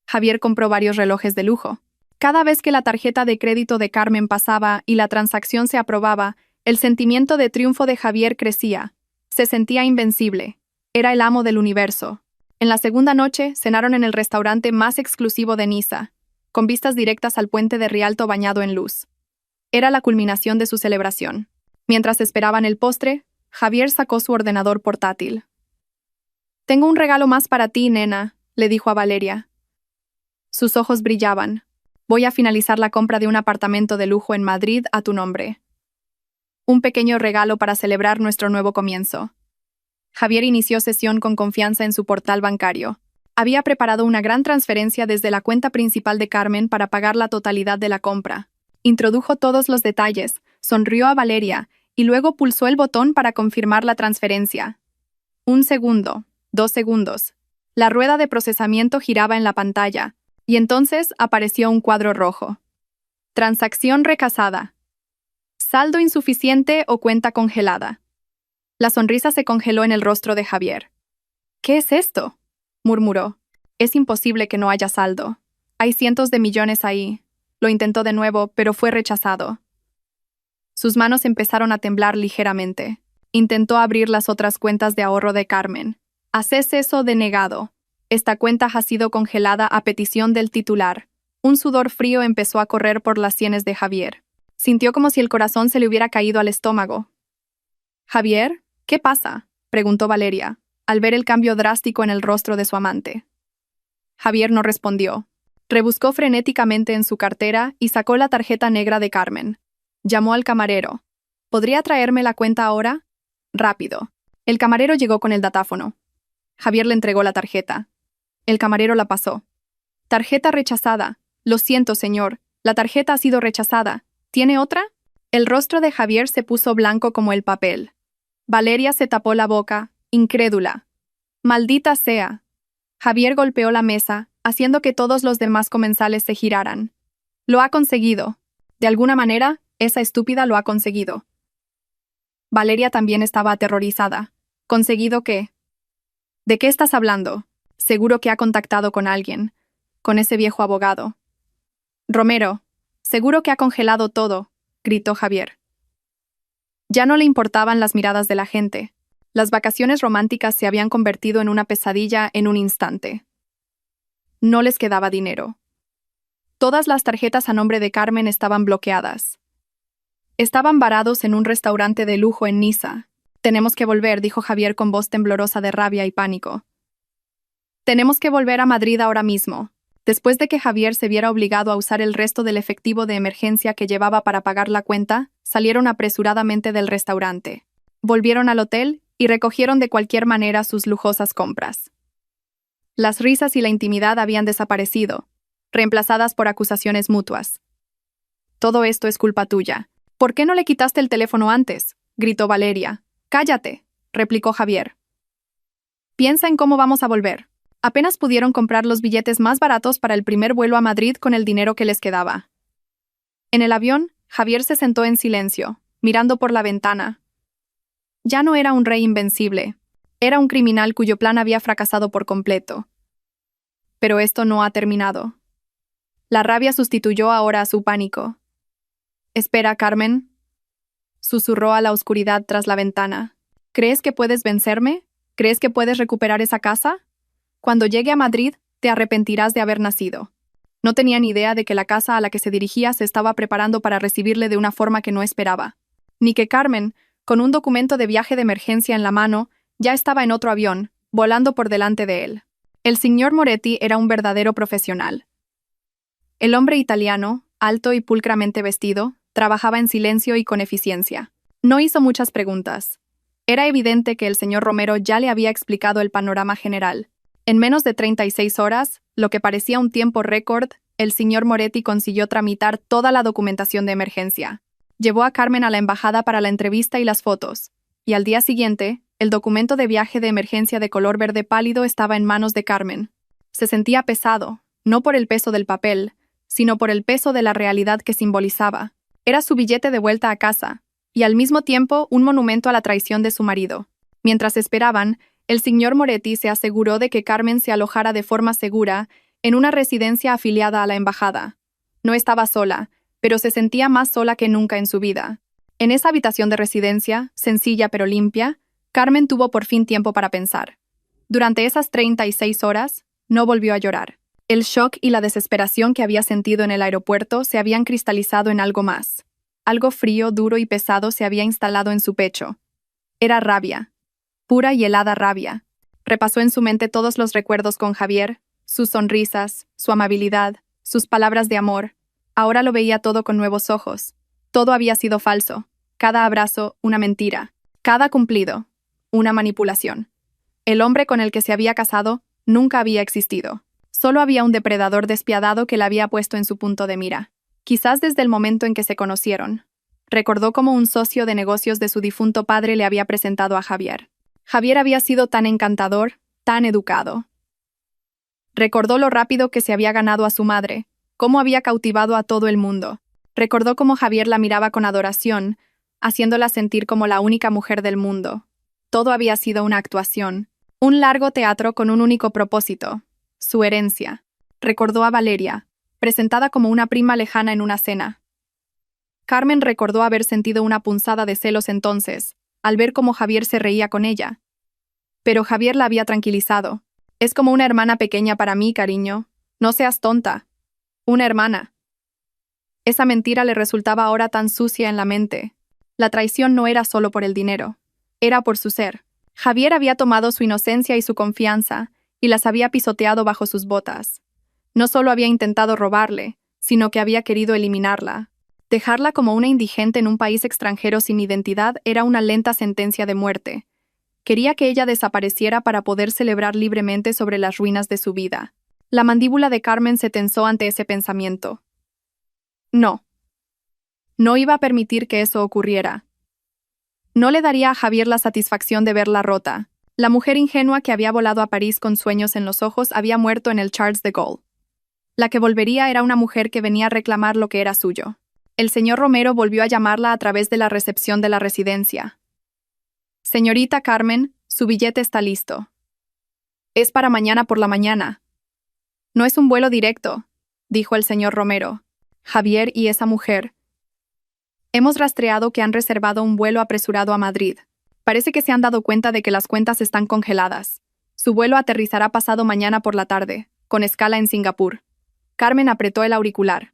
Javier compró varios relojes de lujo. Cada vez que la tarjeta de crédito de Carmen pasaba y la transacción se aprobaba, el sentimiento de triunfo de Javier crecía. Se sentía invencible. Era el amo del universo. En la segunda noche, cenaron en el restaurante más exclusivo de Niza, con vistas directas al puente de Rialto bañado en luz. Era la culminación de su celebración. Mientras esperaban el postre, Javier sacó su ordenador portátil. «Tengo un regalo más para ti, nena», le dijo a Valeria. Sus ojos brillaban. «Voy a finalizar la compra de un apartamento de lujo en Madrid a tu nombre. Un pequeño regalo para celebrar nuestro nuevo comienzo». Javier inició sesión con confianza en su portal bancario. Había preparado una gran transferencia desde la cuenta principal de Carmen para pagar la totalidad de la compra. Introdujo todos los detalles, sonrió a Valeria y luego pulsó el botón para confirmar la transferencia. 1 segundo, 2 segundos. La rueda de procesamiento giraba en la pantalla, y entonces apareció un cuadro rojo. Transacción rechazada. Saldo insuficiente o cuenta congelada. La sonrisa se congeló en el rostro de Javier. «¿Qué es esto?», murmuró. «Es imposible que no haya saldo. Hay cientos de millones ahí». Lo intentó de nuevo, pero fue rechazado. Sus manos empezaron a temblar ligeramente. Intentó abrir las otras cuentas de ahorro de Carmen. «Haces eso denegado. Esta cuenta ha sido congelada a petición del titular». Un sudor frío empezó a correr por las sienes de Javier. Sintió como si el corazón se le hubiera caído al estómago. «Javier, ¿qué pasa?», preguntó Valeria, al ver el cambio drástico en el rostro de su amante. Javier no respondió. Rebuscó frenéticamente en su cartera y sacó la tarjeta negra de Carmen. Llamó al camarero. «¿Podría traerme la cuenta ahora?». «Rápido». El camarero llegó con el datáfono. Javier le entregó la tarjeta. El camarero la pasó. «Tarjeta rechazada. Lo siento, señor. La tarjeta ha sido rechazada. ¿Tiene otra?». El rostro de Javier se puso blanco como el papel. Valeria se tapó la boca, incrédula. «Maldita sea». Javier golpeó la mesa, haciendo que todos los demás comensales se giraran. «Lo ha conseguido. De alguna manera, esa estúpida lo ha conseguido». Valeria también estaba aterrorizada. «¿Conseguido qué?». «¿De qué estás hablando? Seguro que ha contactado con alguien. Con ese viejo abogado». «Romero, seguro que ha congelado todo», gritó Javier. Ya no le importaban las miradas de la gente. Las vacaciones románticas se habían convertido en una pesadilla en un instante. No les quedaba dinero. Todas las tarjetas a nombre de Carmen estaban bloqueadas. Estaban varados en un restaurante de lujo en Niza. «Tenemos que volver», dijo Javier con voz temblorosa de rabia y pánico. «Tenemos que volver a Madrid ahora mismo». Después de que Javier se viera obligado a usar el resto del efectivo de emergencia que llevaba para pagar la cuenta, salieron apresuradamente del restaurante. Volvieron al hotel y recogieron de cualquier manera sus lujosas compras. Las risas y la intimidad habían desaparecido, reemplazadas por acusaciones mutuas. «Todo esto es culpa tuya. ¿Por qué no le quitaste el teléfono antes?», gritó Valeria. «Cállate», replicó Javier. «Piensa en cómo vamos a volver». Apenas pudieron comprar los billetes más baratos para el primer vuelo a Madrid con el dinero que les quedaba. En el avión, Javier se sentó en silencio, mirando por la ventana. Ya no era un rey invencible. Era un criminal cuyo plan había fracasado por completo. Pero esto no ha terminado. La rabia sustituyó ahora a su pánico. «Espera, Carmen», susurró a la oscuridad tras la ventana. «¿Crees que puedes vencerme? ¿Crees que puedes recuperar esa casa? Cuando llegue a Madrid, te arrepentirás de haber nacido». No tenía ni idea de que la casa a la que se dirigía se estaba preparando para recibirle de una forma que no esperaba. Ni que Carmen, con un documento de viaje de emergencia en la mano, Ya estaba en otro avión, volando por delante de él. El señor Moretti era un verdadero profesional. El hombre italiano, alto y pulcramente vestido, trabajaba en silencio y con eficiencia. No hizo muchas preguntas. Era evidente que el señor Romero ya le había explicado el panorama general. En menos de 36 horas, lo que parecía un tiempo récord, el señor Moretti consiguió tramitar toda la documentación de emergencia. Llevó a Carmen a la embajada para la entrevista y las fotos, y al día siguiente, el documento de viaje de emergencia de color verde pálido estaba en manos de Carmen. Se sentía pesado, no por el peso del papel, sino por el peso de la realidad que simbolizaba. Era su billete de vuelta a casa, y al mismo tiempo un monumento a la traición de su marido. Mientras esperaban, el señor Moretti se aseguró de que Carmen se alojara de forma segura en una residencia afiliada a la embajada. No estaba sola, pero se sentía más sola que nunca en su vida. En esa habitación de residencia, sencilla pero limpia, Carmen tuvo por fin tiempo para pensar. Durante esas 36 horas, no volvió a llorar. El shock y la desesperación que había sentido en el aeropuerto se habían cristalizado en algo más. Algo frío, duro y pesado se había instalado en su pecho. Era rabia. Pura y helada rabia. Repasó en su mente todos los recuerdos con Javier, sus sonrisas, su amabilidad, sus palabras de amor. Ahora lo veía todo con nuevos ojos. Todo había sido falso. Cada abrazo, una mentira. Cada cumplido, una manipulación. El hombre con el que se había casado nunca había existido. Solo había un depredador despiadado que la había puesto en su punto de mira. Quizás desde el momento en que se conocieron. Recordó cómo un socio de negocios de su difunto padre le había presentado a Javier. Javier había sido tan encantador, tan educado. Recordó lo rápido que se había ganado a su madre, cómo había cautivado a todo el mundo. Recordó cómo Javier la miraba con adoración, haciéndola sentir como la única mujer del mundo. Todo había sido una actuación, un largo teatro con un único propósito, su herencia. Recordó a Valeria, presentada como una prima lejana en una cena. Carmen recordó haber sentido una punzada de celos entonces, al ver cómo Javier se reía con ella. Pero Javier la había tranquilizado. Es como una hermana pequeña para mí, cariño. No seas tonta. Una hermana. Esa mentira le resultaba ahora tan sucia en la mente. La traición no era solo por el dinero. Era por su ser. Javier había tomado su inocencia y su confianza, y las había pisoteado bajo sus botas. No solo había intentado robarle, sino que había querido eliminarla. Dejarla como una indigente en un país extranjero sin identidad era una lenta sentencia de muerte. Quería que ella desapareciera para poder celebrar libremente sobre las ruinas de su vida. La mandíbula de Carmen se tensó ante ese pensamiento. No. No iba a permitir que eso ocurriera. No le daría a Javier la satisfacción de verla rota. La mujer ingenua que había volado a París con sueños en los ojos había muerto en el Charles de Gaulle. La que volvería era una mujer que venía a reclamar lo que era suyo. El señor Romero volvió a llamarla a través de la recepción de la residencia. Señorita Carmen, su billete está listo. Es para mañana por la mañana. No es un vuelo directo, dijo el señor Romero. Javier y esa mujer. Hemos rastreado que han reservado un vuelo apresurado a Madrid. Parece que se han dado cuenta de que las cuentas están congeladas. Su vuelo aterrizará pasado mañana por la tarde, con escala en Singapur. Carmen apretó el auricular.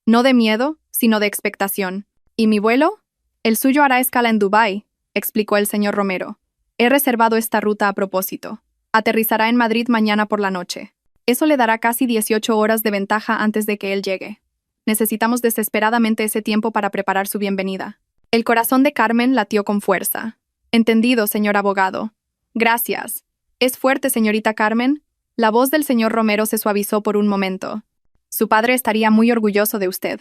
No de miedo, sino de expectación. ¿Y mi vuelo? El suyo hará escala en Dubái, explicó el señor Romero. He reservado esta ruta a propósito. Aterrizará en Madrid mañana por la noche. Eso le dará casi 18 horas de ventaja antes de que él llegue. Necesitamos desesperadamente ese tiempo para preparar su bienvenida. El corazón de Carmen latió con fuerza. Entendido, señor abogado. Gracias. ¿Es fuerte, señorita Carmen? La voz del señor Romero se suavizó por un momento. Su padre estaría muy orgulloso de usted.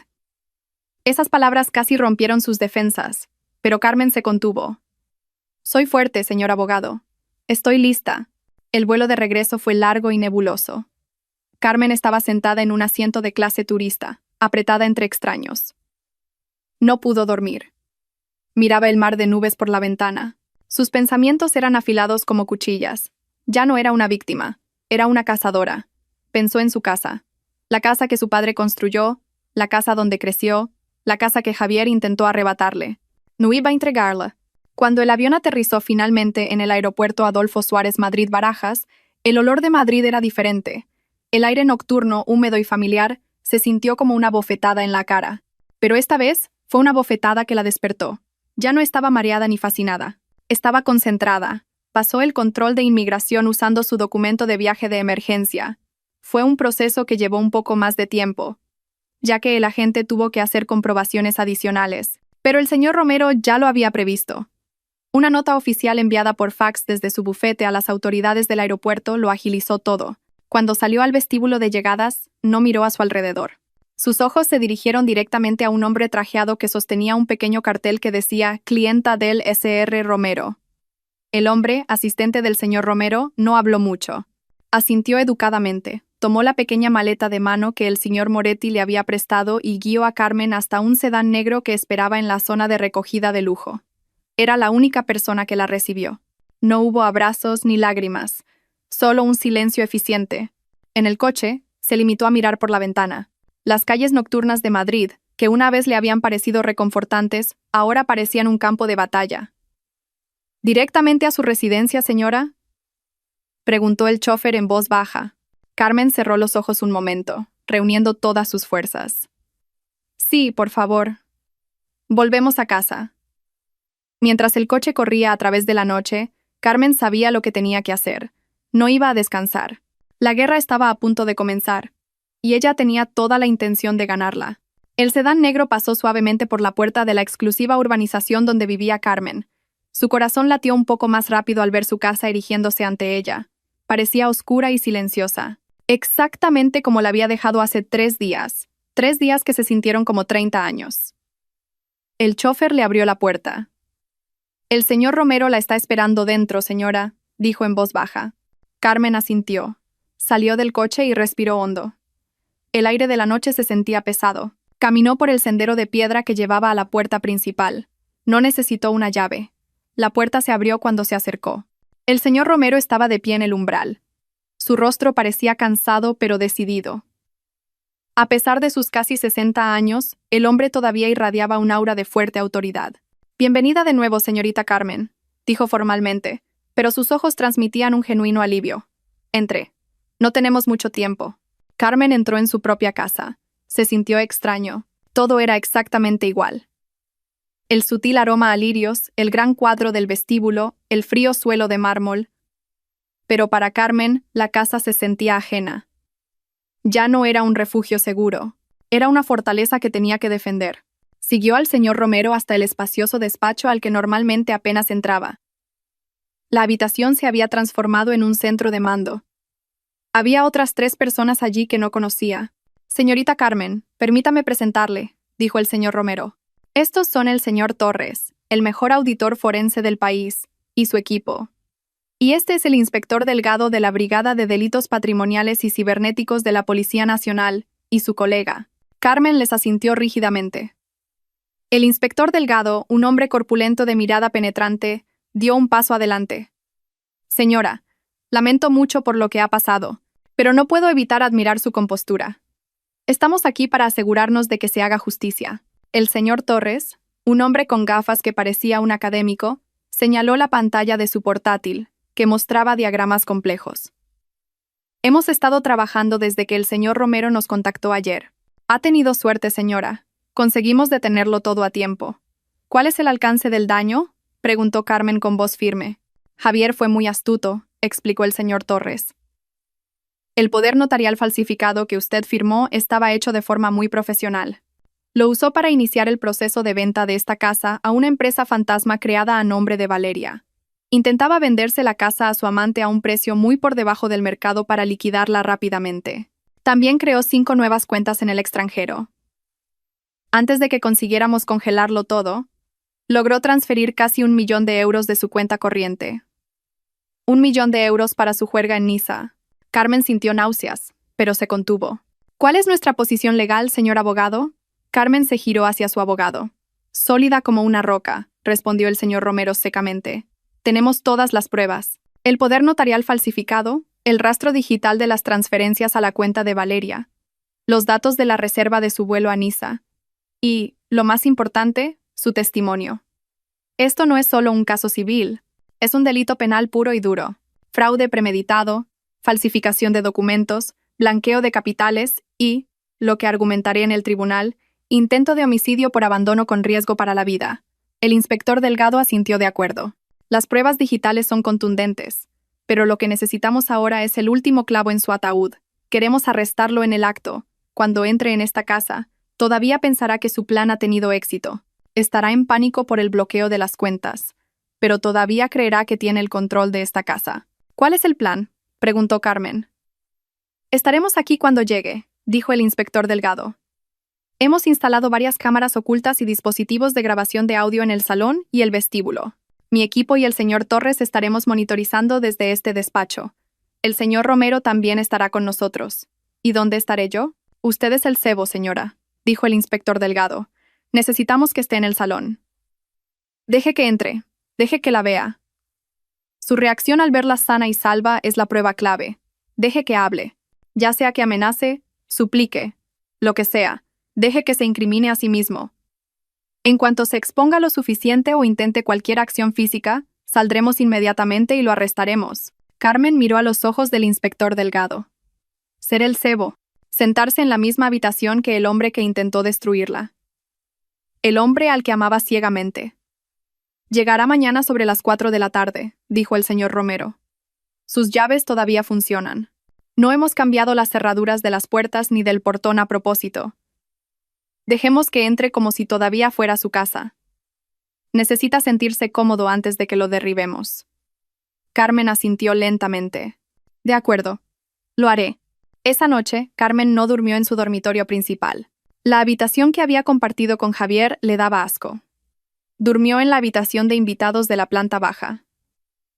Esas palabras casi rompieron sus defensas, pero Carmen se contuvo. Soy fuerte, señor abogado. Estoy lista. El vuelo de regreso fue largo y nebuloso. Carmen estaba sentada en un asiento de clase turista, apretada entre extraños. No pudo dormir. Miraba el mar de nubes por la ventana. Sus pensamientos eran afilados como cuchillas. Ya no era una víctima, era una cazadora. Pensó en su casa. La casa que su padre construyó, la casa donde creció, la casa que Javier intentó arrebatarle. No iba a entregarla. Cuando el avión aterrizó finalmente en el aeropuerto Adolfo Suárez Madrid-Barajas, el olor de Madrid era diferente. El aire nocturno, húmedo y familiar, se sintió como una bofetada en la cara. Pero esta vez fue una bofetada que la despertó. Ya no estaba mareada ni fascinada. Estaba concentrada, pasó el control de inmigración usando su documento de viaje de emergencia. Fue un proceso que llevó un poco más de tiempo, ya que el agente tuvo que hacer comprobaciones adicionales. Pero el señor Romero ya lo había previsto. Una nota oficial enviada por fax desde su bufete a las autoridades del aeropuerto lo agilizó todo. Cuando salió al vestíbulo de llegadas, no miró a su alrededor. Sus ojos se dirigieron directamente a un hombre trajeado que sostenía un pequeño cartel que decía «Clienta del Sr. Romero». El hombre, asistente del señor Romero, no habló mucho. Asintió educadamente, tomó la pequeña maleta de mano que el señor Moretti le había prestado y guió a Carmen hasta un sedán negro que esperaba en la zona de recogida de lujo. Era la única persona que la recibió. No hubo abrazos ni lágrimas, solo un silencio eficiente. En el coche, se limitó a mirar por la ventana. Las calles nocturnas de Madrid, que una vez le habían parecido reconfortantes, ahora parecían un campo de batalla. ¿Directamente a su residencia, señora?, preguntó el chofer en voz baja. Carmen cerró los ojos un momento, reuniendo todas sus fuerzas. Sí, por favor. Volvemos a casa. Mientras el coche corría a través de la noche, Carmen sabía lo que tenía que hacer. No iba a descansar. La guerra estaba a punto de comenzar, y ella tenía toda la intención de ganarla. El sedán negro pasó suavemente por la puerta de la exclusiva urbanización donde vivía Carmen. Su corazón latió un poco más rápido al ver su casa erigiéndose ante ella. Parecía oscura y silenciosa, exactamente como la había dejado hace 3 días. 3 días que se sintieron como 30 años. El chofer le abrió la puerta. «El señor Romero la está esperando dentro, señora», dijo en voz baja. Carmen asintió. Salió del coche y respiró hondo. El aire de la noche se sentía pesado. Caminó por el sendero de piedra que llevaba a la puerta principal. No necesitó una llave. La puerta se abrió cuando se acercó. El señor Romero estaba de pie en el umbral. Su rostro parecía cansado pero decidido. A pesar de sus casi 60 años, el hombre todavía irradiaba un aura de fuerte autoridad. «Bienvenida de nuevo, señorita Carmen», dijo formalmente, pero sus ojos transmitían un genuino alivio. «Entre. No tenemos mucho tiempo». Carmen entró en su propia casa. Se sintió extraño. Todo era exactamente igual. El sutil aroma a lirios, el gran cuadro del vestíbulo, el frío suelo de mármol. Pero para Carmen, la casa se sentía ajena. Ya no era un refugio seguro. Era una fortaleza que tenía que defender. Siguió al señor Romero hasta el espacioso despacho al que normalmente apenas entraba. La habitación se había transformado en un centro de mando. Había otras 3 personas allí que no conocía. «Señorita Carmen, permítame presentarle», dijo el señor Romero. «Estos son el señor Torres, el mejor auditor forense del país, y su equipo. Y este es el inspector Delgado de la Brigada de Delitos Patrimoniales y Cibernéticos de la Policía Nacional, y su colega». Carmen les asintió rígidamente. El inspector Delgado, un hombre corpulento de mirada penetrante, dio un paso adelante. «Señora, lamento mucho por lo que ha pasado, pero no puedo evitar admirar su compostura. Estamos aquí para asegurarnos de que se haga justicia». El señor Torres, un hombre con gafas que parecía un académico, señaló la pantalla de su portátil, que mostraba diagramas complejos. «Hemos estado trabajando desde que el señor Romero nos contactó ayer. Ha tenido suerte, señora. Conseguimos detenerlo todo a tiempo». «¿Cuál es el alcance del daño?», preguntó Carmen con voz firme. «Javier fue muy astuto», explicó el señor Torres. «El poder notarial falsificado que usted firmó estaba hecho de forma muy profesional. Lo usó para iniciar el proceso de venta de esta casa a una empresa fantasma creada a nombre de Valeria. Intentaba venderse la casa a su amante a un precio muy por debajo del mercado para liquidarla rápidamente. También creó 5 nuevas cuentas en el extranjero. Antes de que consiguiéramos congelarlo todo, logró transferir casi 1 millón de euros de su cuenta corriente. 1 millón de euros para su juerga en Niza». Carmen sintió náuseas, pero se contuvo. «¿Cuál es nuestra posición legal, señor abogado?». Carmen se giró hacia su abogado. «Sólida como una roca», respondió el señor Romero secamente. «Tenemos todas las pruebas. El poder notarial falsificado, el rastro digital de las transferencias a la cuenta de Valeria, los datos de la reserva de su vuelo a Niza y, lo más importante, su testimonio. Esto no es solo un caso civil, es un delito penal puro y duro. Fraude premeditado, falsificación de documentos, blanqueo de capitales y, lo que argumentaré en el tribunal, intento de homicidio por abandono con riesgo para la vida». El inspector Delgado asintió de acuerdo. Las pruebas digitales son contundentes, pero lo que necesitamos ahora es el último clavo en su ataúd. Queremos arrestarlo en el acto. Cuando entre en esta casa, todavía pensará que su plan ha tenido éxito. Estará en pánico por el bloqueo de las cuentas, pero todavía creerá que tiene el control de esta casa. ¿Cuál es el plan?, preguntó Carmen. Estaremos aquí cuando llegue, dijo el inspector Delgado. Hemos instalado varias cámaras ocultas y dispositivos de grabación de audio en el salón y el vestíbulo. Mi equipo y el señor Torres estaremos monitorizando desde este despacho. El señor Romero también estará con nosotros. ¿Y dónde estaré yo? Usted es el cebo, señora, dijo el inspector Delgado. Necesitamos que esté en el salón. Deje que entre. Deje que la vea. Su reacción al verla sana y salva es la prueba clave. Deje que hable. Ya sea que amenace, suplique, lo que sea. Deje que se incrimine a sí mismo. En cuanto se exponga lo suficiente o intente cualquier acción física, saldremos inmediatamente y lo arrestaremos. Carmen miró a los ojos del inspector Delgado. Ser el cebo. Sentarse en la misma habitación que el hombre que intentó destruirla. El hombre al que amaba ciegamente. Llegará mañana sobre las 4 de la tarde, dijo el señor Romero. Sus llaves todavía funcionan. No hemos cambiado las cerraduras de las puertas ni del portón a propósito. Dejemos que entre como si todavía fuera su casa. Necesita sentirse cómodo antes de que lo derribemos. Carmen asintió lentamente. De acuerdo. Lo haré. Esa noche, Carmen no durmió en su dormitorio principal. La habitación que había compartido con Javier le daba asco. Durmió en la habitación de invitados de la planta baja.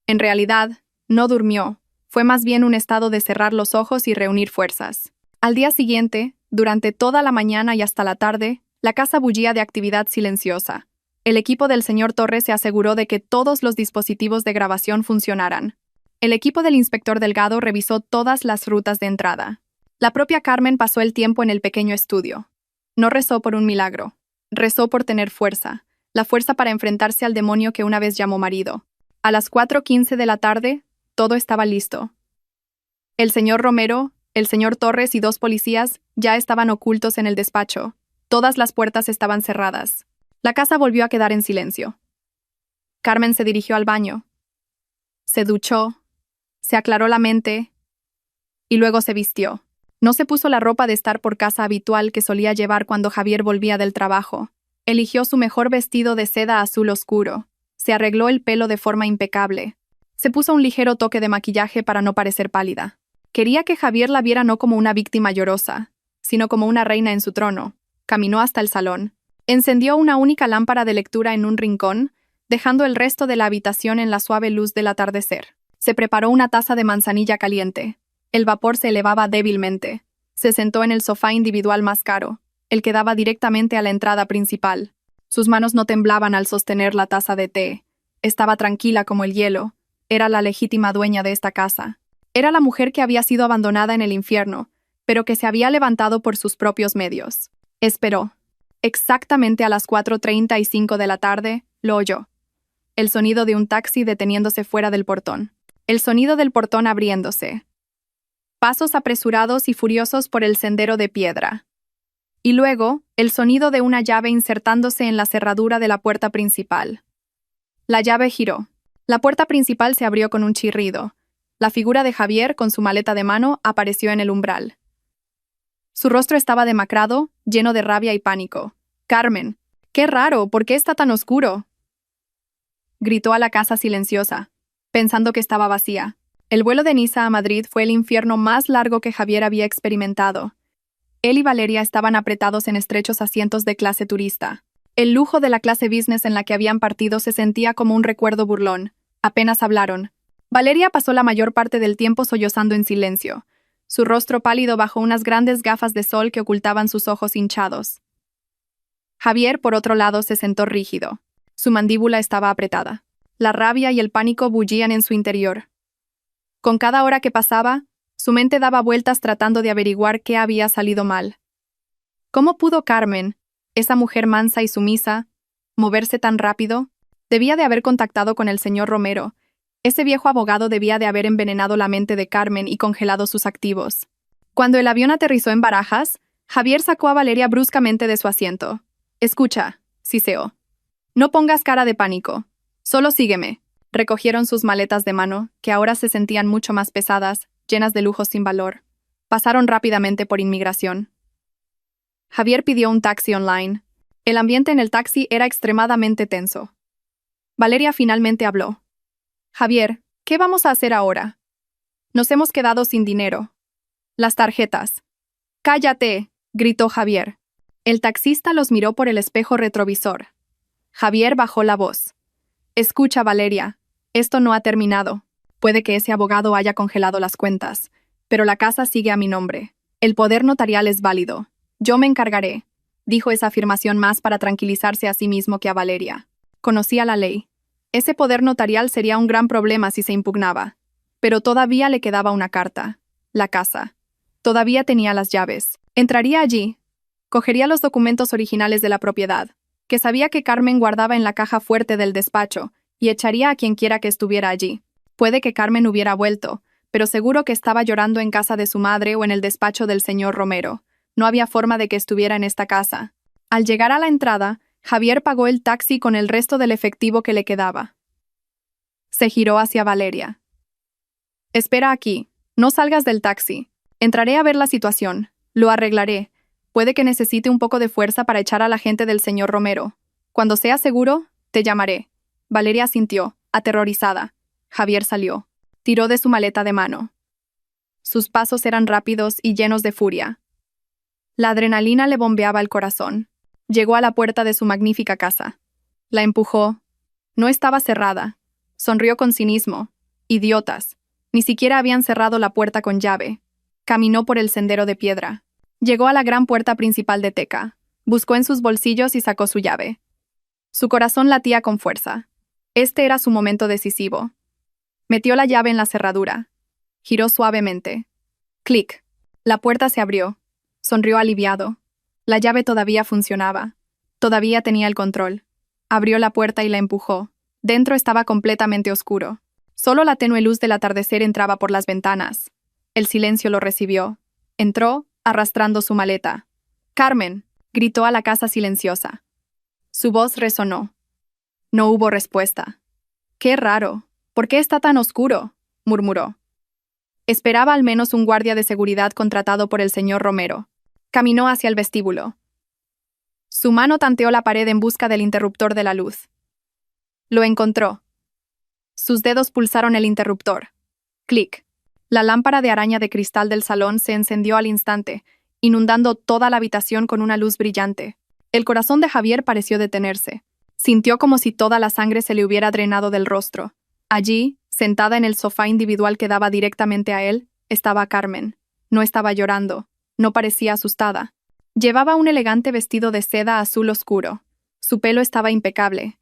En realidad, no durmió. Fue más bien un estado de cerrar los ojos y reunir fuerzas. Al día siguiente, durante toda la mañana y hasta la tarde, la casa bullía de actividad silenciosa. El equipo del señor Torres se aseguró de que todos los dispositivos de grabación funcionaran. El equipo del inspector Delgado revisó todas las rutas de entrada. La propia Carmen pasó el tiempo en el pequeño estudio. No rezó por un milagro. Rezó por tener fuerza. La fuerza para enfrentarse al demonio que una vez llamó marido. A las 4:15 de la tarde, todo estaba listo. El señor Romero, el señor Torres y 2 policías ya estaban ocultos en el despacho. Todas las puertas estaban cerradas. La casa volvió a quedar en silencio. Carmen se dirigió al baño. Se duchó, se aclaró la mente y luego se vistió. No se puso la ropa de estar por casa habitual que solía llevar cuando Javier volvía del trabajo. Eligió su mejor vestido de seda azul oscuro. Se arregló el pelo de forma impecable. Se puso un ligero toque de maquillaje para no parecer pálida. Quería que Javier la viera no como una víctima llorosa, sino como una reina en su trono. Caminó hasta el salón. Encendió una única lámpara de lectura en un rincón, dejando el resto de la habitación en la suave luz del atardecer. Se preparó una taza de manzanilla caliente. El vapor se elevaba débilmente. Se sentó en el sofá individual más caro, el que daba directamente a la entrada principal. Sus manos no temblaban al sostener la taza de té. Estaba tranquila como el hielo. Era la legítima dueña de esta casa. Era la mujer que había sido abandonada en el infierno, pero que se había levantado por sus propios medios. Esperó. Exactamente a las 4:35 de la tarde, lo oyó. El sonido de un taxi deteniéndose fuera del portón. El sonido del portón abriéndose. Pasos apresurados y furiosos por el sendero de piedra. Y luego, el sonido de una llave insertándose en la cerradura de la puerta principal. La llave giró. La puerta principal se abrió con un chirrido. La figura de Javier, con su maleta de mano, apareció en el umbral. Su rostro estaba demacrado, lleno de rabia y pánico. «Carmen, qué raro, ¿por qué está tan oscuro?», gritó a la casa silenciosa, pensando que estaba vacía. El vuelo de Niza a Madrid fue el infierno más largo que Javier había experimentado. Él y Valeria estaban apretados en estrechos asientos de clase turista. El lujo de la clase business en la que habían partido se sentía como un recuerdo burlón. Apenas hablaron. Valeria pasó la mayor parte del tiempo sollozando en silencio, su rostro pálido bajo unas grandes gafas de sol que ocultaban sus ojos hinchados. Javier, por otro lado, se sentó rígido. Su mandíbula estaba apretada. La rabia y el pánico bullían en su interior. Con cada hora que pasaba, su mente daba vueltas tratando de averiguar qué había salido mal. ¿Cómo pudo Carmen, esa mujer mansa y sumisa, moverse tan rápido? Debía de haber contactado con el señor Romero. Ese viejo abogado debía de haber envenenado la mente de Carmen y congelado sus activos. Cuando el avión aterrizó en Barajas, Javier sacó a Valeria bruscamente de su asiento. «Escucha», siseó. «No pongas cara de pánico. Solo sígueme. Recogieron sus maletas de mano, que ahora se sentían mucho más pesadas, llenas de lujos sin valor. Pasaron rápidamente por inmigración. Javier pidió un taxi online. El ambiente en el taxi era extremadamente tenso. Valeria finalmente habló. Javier, ¿qué vamos a hacer ahora? Nos hemos quedado sin dinero. Las tarjetas. ¡Cállate!, gritó Javier. El taxista los miró por el espejo retrovisor. Javier bajó la voz. Escucha, Valeria, esto no ha terminado. Puede que ese abogado haya congelado las cuentas, pero la casa sigue a mi nombre. El poder notarial es válido. Yo me encargaré, dijo esa afirmación más para tranquilizarse a sí mismo que a Valeria. Conocía la ley. Ese poder notarial sería un gran problema si se impugnaba. Pero todavía le quedaba una carta. La casa. Todavía tenía las llaves. Entraría allí. Cogería los documentos originales de la propiedad, que sabía que Carmen guardaba en la caja fuerte del despacho, y echaría a quien quiera que estuviera allí. Puede que Carmen hubiera vuelto, pero seguro que estaba llorando en casa de su madre o en el despacho del señor Romero. No había forma de que estuviera en esta casa. Al llegar a la entrada, Javier pagó el taxi con el resto del efectivo que le quedaba. Se giró hacia Valeria. Espera aquí. No salgas del taxi. Entraré a ver la situación. Lo arreglaré. Puede que necesite un poco de fuerza para echar a la gente del señor Romero. Cuando sea seguro, te llamaré. Valeria asintió, aterrorizada. Javier salió. Tiró de su maleta de mano. Sus pasos eran rápidos y llenos de furia. La adrenalina le bombeaba el corazón. Llegó a la puerta de su magnífica casa. La empujó. No estaba cerrada. Sonrió con cinismo. Idiotas. Ni siquiera habían cerrado la puerta con llave. Caminó por el sendero de piedra. Llegó a la gran puerta principal de teca. Buscó en sus bolsillos y sacó su llave. Su corazón latía con fuerza. Este era su momento decisivo. Metió la llave en la cerradura. Giró suavemente. Clic. La puerta se abrió. Sonrió aliviado. La llave todavía funcionaba. Todavía tenía el control. Abrió la puerta y la empujó. Dentro estaba completamente oscuro. Solo la tenue luz del atardecer entraba por las ventanas. El silencio lo recibió. Entró, arrastrando su maleta. «Carmen», gritó a la casa silenciosa. Su voz resonó. No hubo respuesta. «Qué raro. ¿Por qué está tan oscuro?», murmuró. Esperaba al menos un guardia de seguridad contratado por el señor Romero. Caminó hacia el vestíbulo. Su mano tanteó la pared en busca del interruptor de la luz. Lo encontró. Sus dedos pulsaron el interruptor. Clic. La lámpara de araña de cristal del salón se encendió al instante, inundando toda la habitación con una luz brillante. El corazón de Javier pareció detenerse. Sintió como si toda la sangre se le hubiera drenado del rostro. Allí, sentada en el sofá individual que daba directamente a él, estaba Carmen. No estaba llorando. No parecía asustada. Llevaba un elegante vestido de seda azul oscuro. Su pelo estaba impecable.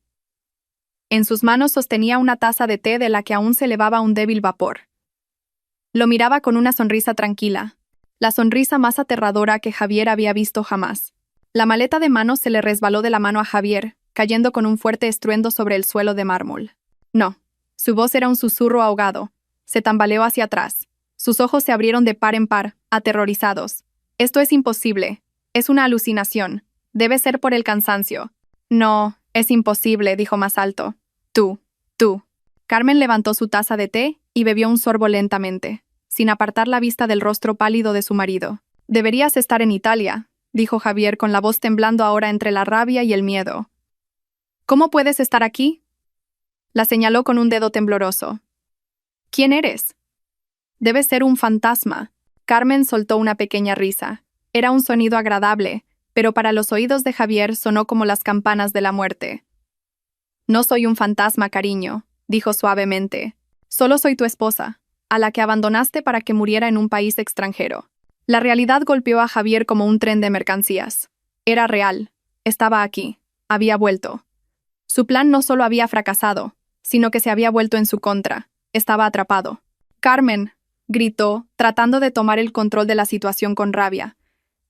En sus manos sostenía una taza de té de la que aún se elevaba un débil vapor. Lo miraba con una sonrisa tranquila, la sonrisa más aterradora que Javier había visto jamás. La maleta de mano se le resbaló de la mano a Javier, cayendo con un fuerte estruendo sobre el suelo de mármol. No. Su voz era un susurro ahogado. Se tambaleó hacia atrás. Sus ojos se abrieron de par en par, aterrorizados. Esto es imposible. Es una alucinación. Debe ser por el cansancio. No, es imposible, dijo más alto. Tú. Carmen levantó su taza de té y bebió un sorbo lentamente, sin apartar la vista del rostro pálido de su marido. Deberías estar en Italia, dijo Javier con la voz temblando ahora entre la rabia y el miedo. ¿Cómo puedes estar aquí? La señaló con un dedo tembloroso. ¿Quién eres? Debes ser un fantasma. Carmen soltó una pequeña risa. Era un sonido agradable, pero para los oídos de Javier sonó como las campanas de la muerte. No soy un fantasma, cariño, dijo suavemente. Solo soy tu esposa, a la que abandonaste para que muriera en un país extranjero. La realidad golpeó a Javier como un tren de mercancías. Era real. Estaba aquí. Había vuelto. Su plan no solo había fracasado, sino que se había vuelto en su contra. Estaba atrapado. «Carmen», gritó, tratando de tomar el control de la situación con rabia.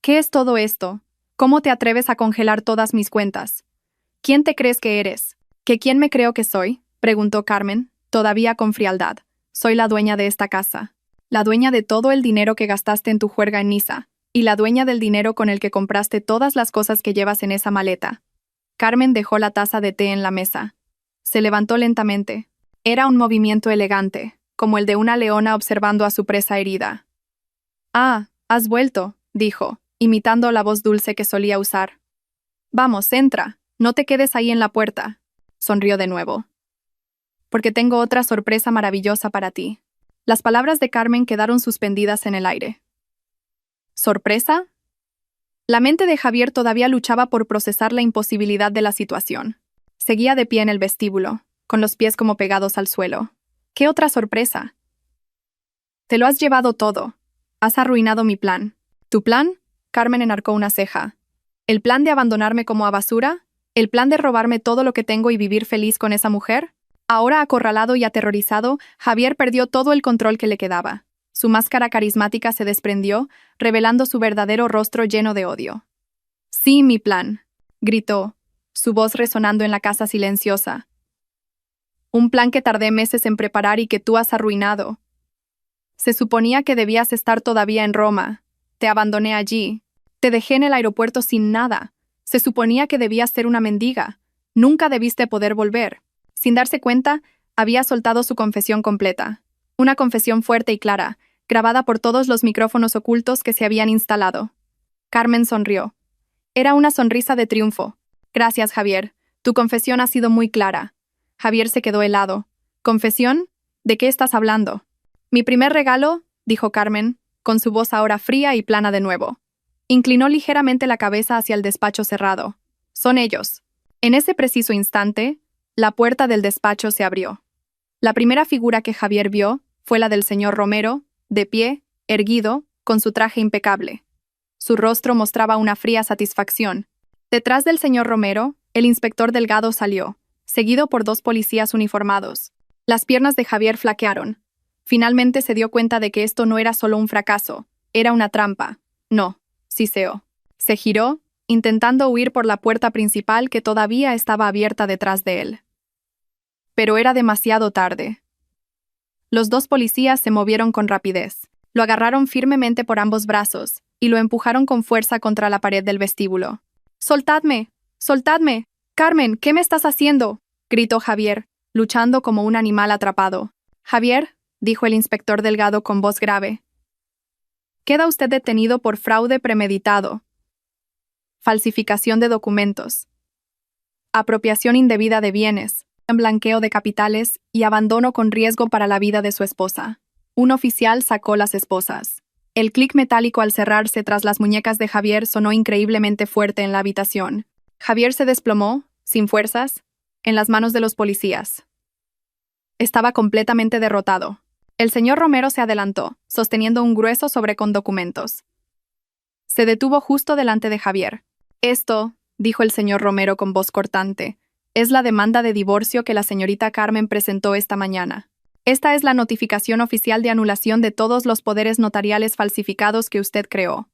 «¿Qué es todo esto? ¿Cómo te atreves a congelar todas mis cuentas? ¿Quién te crees que eres?» «¿Que quién me creo que soy?», preguntó Carmen, todavía con frialdad. «Soy la dueña de esta casa. La dueña de todo el dinero que gastaste en tu juerga en Niza, y la dueña del dinero con el que compraste todas las cosas que llevas en esa maleta». Carmen dejó la taza de té en la mesa. Se levantó lentamente. Era un movimiento elegante, como el de una leona observando a su presa herida. «Ah, has vuelto», dijo, imitando la voz dulce que solía usar. «Vamos, entra, no te quedes ahí en la puerta», sonrió de nuevo. «Porque tengo otra sorpresa maravillosa para ti». Las palabras de Carmen quedaron suspendidas en el aire. ¿Sorpresa? La mente de Javier todavía luchaba por procesar la imposibilidad de la situación. Seguía de pie en el vestíbulo, con los pies como pegados al suelo. ¿Qué otra sorpresa? Te lo has llevado todo. Has arruinado mi plan. ¿Tu plan? Carmen enarcó una ceja. ¿El plan de abandonarme como a basura? ¿El plan de robarme todo lo que tengo y vivir feliz con esa mujer? Ahora acorralado y aterrorizado, Javier perdió todo el control que le quedaba. Su máscara carismática se desprendió, revelando su verdadero rostro lleno de odio. «Sí, mi plan», gritó, su voz resonando en la casa silenciosa. «Un plan que tardé meses en preparar y que tú has arruinado. Se suponía que debías estar todavía en Roma. Te abandoné allí. Te dejé en el aeropuerto sin nada. Se suponía que debías ser una mendiga. Nunca debiste poder volver». Sin darse cuenta, había soltado su confesión completa. Una confesión fuerte y clara, grabada por todos los micrófonos ocultos que se habían instalado. Carmen sonrió. Era una sonrisa de triunfo. «Gracias, Javier. Tu confesión ha sido muy clara». Javier se quedó helado. «¿Confesión? ¿De qué estás hablando?» «Mi primer regalo», dijo Carmen, con su voz ahora fría y plana de nuevo. Inclinó ligeramente la cabeza hacia el despacho cerrado. «Son ellos». En ese preciso instante, la puerta del despacho se abrió. La primera figura que Javier vio fue la del señor Romero, de pie, erguido, con su traje impecable. Su rostro mostraba una fría satisfacción. Detrás del señor Romero, el inspector Delgado salió, seguido por 2 policías uniformados. Las piernas de Javier flaquearon. Finalmente se dio cuenta de que esto no era solo un fracaso, era una trampa. «No», siseó. Se giró, intentando huir por la puerta principal que todavía estaba abierta detrás de él. Pero era demasiado tarde. Los 2 policías se movieron con rapidez. Lo agarraron firmemente por ambos brazos y lo empujaron con fuerza contra la pared del vestíbulo. «¡Soltadme! ¡Soltadme! Carmen, ¿qué me estás haciendo?», gritó Javier, luchando como un animal atrapado. «Javier», dijo el inspector Delgado con voz grave, «queda usted detenido por fraude premeditado, falsificación de documentos, apropiación indebida de bienes, blanqueo de capitales y abandono con riesgo para la vida de su esposa». Un oficial sacó las esposas. El clic metálico al cerrarse tras las muñecas de Javier sonó increíblemente fuerte en la habitación. Javier se desplomó, sin fuerzas, en las manos de los policías. Estaba completamente derrotado. El señor Romero se adelantó, sosteniendo un grueso sobre con documentos. Se detuvo justo delante de Javier. «Esto», dijo el señor Romero con voz cortante, «es la demanda de divorcio que la señorita Carmen presentó esta mañana. Esta es la notificación oficial de anulación de todos los poderes notariales falsificados que usted creó.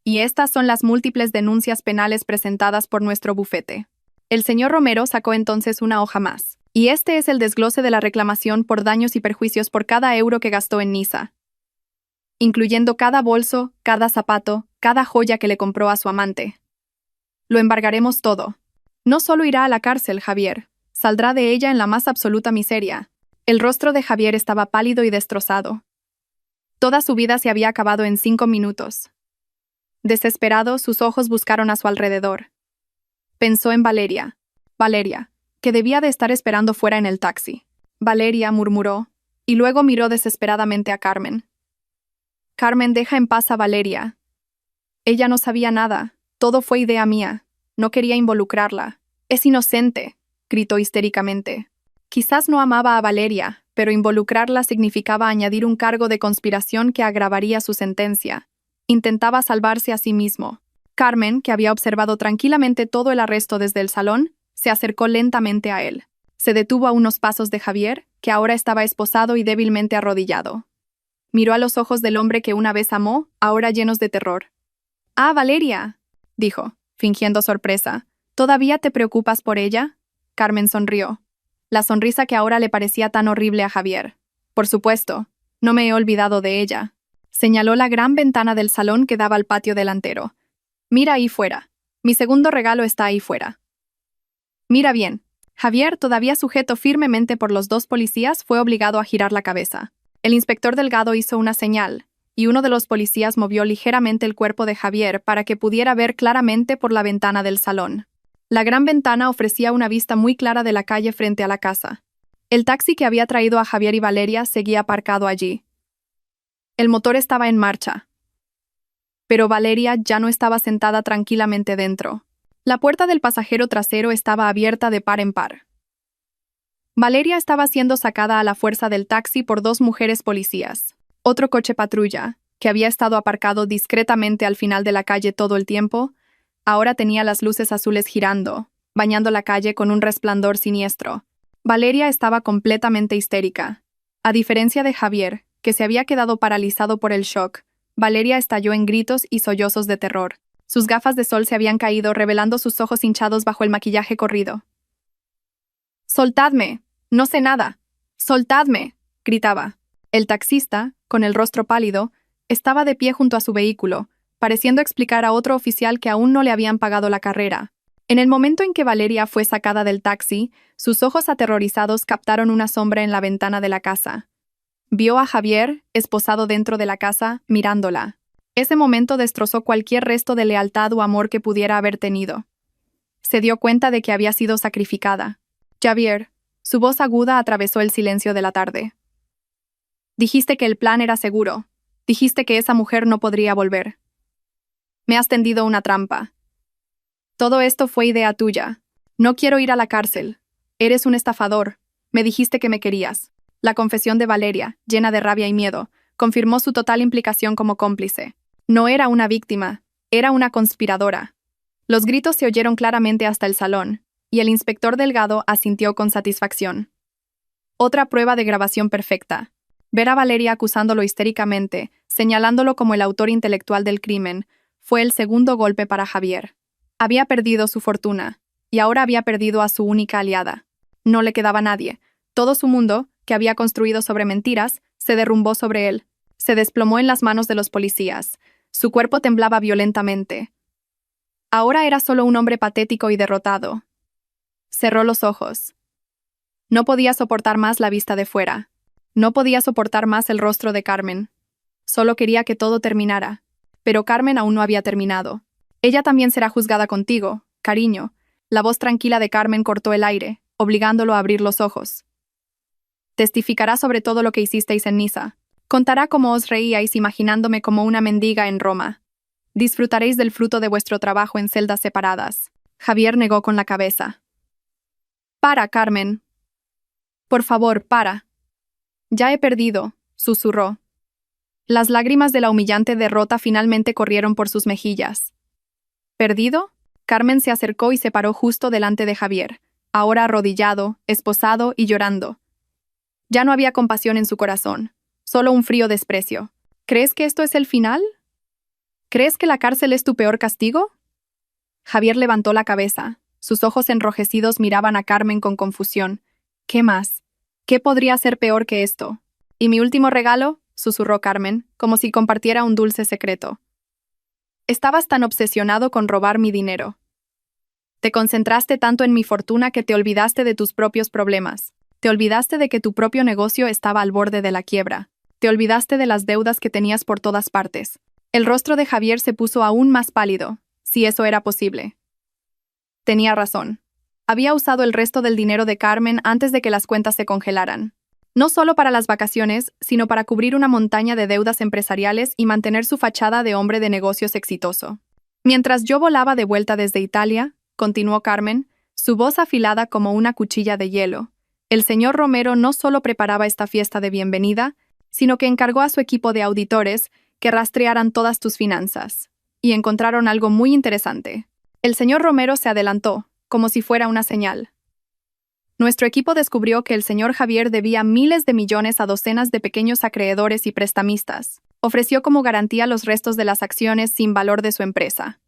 Y estas son las múltiples denuncias penales presentadas por nuestro bufete». El señor Romero sacó entonces una hoja más. «Y este es el desglose de la reclamación por daños y perjuicios por cada euro que gastó en Niza, incluyendo cada bolso, cada zapato, cada joya que le compró a su amante. Lo embargaremos todo. No solo irá a la cárcel, Javier, saldrá de ella en la más absoluta miseria». El rostro de Javier estaba pálido y destrozado. Toda su vida se había acabado en 5 minutos. Desesperado, sus ojos buscaron a su alrededor. Pensó en Valeria. Valeria, que debía de estar esperando fuera en el taxi. «Valeria», murmuró, y luego miró desesperadamente a Carmen. «Carmen, deja en paz a Valeria. Ella no sabía nada, todo fue idea mía. No quería involucrarla. Es inocente», gritó histéricamente. Quizás no amaba a Valeria, pero involucrarla significaba añadir un cargo de conspiración que agravaría su sentencia. Intentaba salvarse a sí mismo. Carmen, que había observado tranquilamente todo el arresto desde el salón, se acercó lentamente a él. Se detuvo a unos pasos de Javier, que ahora estaba esposado y débilmente arrodillado. Miró a los ojos del hombre que una vez amó, ahora llenos de terror. «Ah, Valeria», dijo, fingiendo sorpresa. «¿Todavía te preocupas por ella?» Carmen sonrió. La sonrisa que ahora le parecía tan horrible a Javier. «Por supuesto, no me he olvidado de ella». Señaló la gran ventana del salón que daba al patio delantero. «Mira ahí fuera. Mi segundo regalo está ahí fuera». «Mira bien». Javier, todavía sujeto firmemente por los dos policías, fue obligado a girar la cabeza. El inspector Delgado hizo una señal, y uno de los policías movió ligeramente el cuerpo de Javier para que pudiera ver claramente por la ventana del salón. La gran ventana ofrecía una vista muy clara de la calle frente a la casa. El taxi que había traído a Javier y Valeria seguía aparcado allí. El motor estaba en marcha. Pero Valeria ya no estaba sentada tranquilamente dentro. La puerta del pasajero trasero estaba abierta de par en par. Valeria estaba siendo sacada a la fuerza del taxi por dos mujeres policías. Otro coche patrulla, que había estado aparcado discretamente al final de la calle todo el tiempo, ahora tenía las luces azules girando, bañando la calle con un resplandor siniestro. Valeria estaba completamente histérica. A diferencia de Javier, que se había quedado paralizado por el shock, Valeria estalló en gritos y sollozos de terror. Sus gafas de sol se habían caído, revelando sus ojos hinchados bajo el maquillaje corrido. «¡Soltadme! No sé nada. ¡Soltadme!», gritaba. El taxista, con el rostro pálido, estaba de pie junto a su vehículo, pareciendo explicar a otro oficial que aún no le habían pagado la carrera. En el momento en que Valeria fue sacada del taxi, sus ojos aterrorizados captaron una sombra en la ventana de la casa. Vio a Javier, esposado dentro de la casa, mirándola. Ese momento destrozó cualquier resto de lealtad o amor que pudiera haber tenido. Se dio cuenta de que había sido sacrificada. «Javier», su voz aguda atravesó el silencio de la tarde. «Dijiste que el plan era seguro. Dijiste que esa mujer no podría volver. Me has tendido una trampa. Todo esto fue idea tuya. No quiero ir a la cárcel. Eres un estafador. Me dijiste que me querías». La confesión de Valeria, llena de rabia y miedo, confirmó su total implicación como cómplice. No era una víctima, era una conspiradora. Los gritos se oyeron claramente hasta el salón, y el inspector Delgado asintió con satisfacción. Otra prueba de grabación perfecta. Ver a Valeria acusándolo histéricamente, señalándolo como el autor intelectual del crimen, fue el segundo golpe para Javier. Había perdido su fortuna, y ahora había perdido a su única aliada. No le quedaba nadie. Todo su mundo, que había construido sobre mentiras, se derrumbó sobre él. Se desplomó en las manos de los policías. Su cuerpo temblaba violentamente. Ahora era solo un hombre patético y derrotado. Cerró los ojos. No podía soportar más la vista de fuera. No podía soportar más el rostro de Carmen. Solo quería que todo terminara. Pero Carmen aún no había terminado. «Ella también será juzgada contigo, cariño». La voz tranquila de Carmen cortó el aire, obligándolo a abrir los ojos. «Testificará sobre todo lo que hicisteis en Niza. Contará cómo os reíais imaginándome como una mendiga en Roma. Disfrutaréis del fruto de vuestro trabajo en celdas separadas». Javier negó con la cabeza. «Para, Carmen. Por favor, para». «Ya he perdido», susurró. Las lágrimas de la humillante derrota finalmente corrieron por sus mejillas. «¿Perdido?». Carmen se acercó y se paró justo delante de Javier, ahora arrodillado, esposado y llorando. Ya no había compasión en su corazón, solo un frío desprecio. «¿Crees que esto es el final? ¿Crees que la cárcel es tu peor castigo?». Javier levantó la cabeza. Sus ojos enrojecidos miraban a Carmen con confusión. «¿Qué más? ¿Qué podría ser peor que esto?». «¿Y mi último regalo?», susurró Carmen, como si compartiera un dulce secreto. «Estabas tan obsesionado con robar mi dinero. Te concentraste tanto en mi fortuna que te olvidaste de tus propios problemas. Te olvidaste de que tu propio negocio estaba al borde de la quiebra. Te olvidaste de las deudas que tenías por todas partes». El rostro de Javier se puso aún más pálido, si eso era posible. Tenía razón. Había usado el resto del dinero de Carmen antes de que las cuentas se congelaran. No solo para las vacaciones, sino para cubrir una montaña de deudas empresariales y mantener su fachada de hombre de negocios exitoso. «Mientras yo volaba de vuelta desde Italia», continuó Carmen, su voz afilada como una cuchilla de hielo, «el señor Romero no solo preparaba esta fiesta de bienvenida, sino que encargó a su equipo de auditores que rastrearan todas tus finanzas. Y encontraron algo muy interesante. El señor Romero se adelantó, como si fuera una señal. Nuestro equipo descubrió que el señor Javier debía miles de millones a docenas de pequeños acreedores y prestamistas. Ofreció como garantía los restos de las acciones sin valor de su empresa.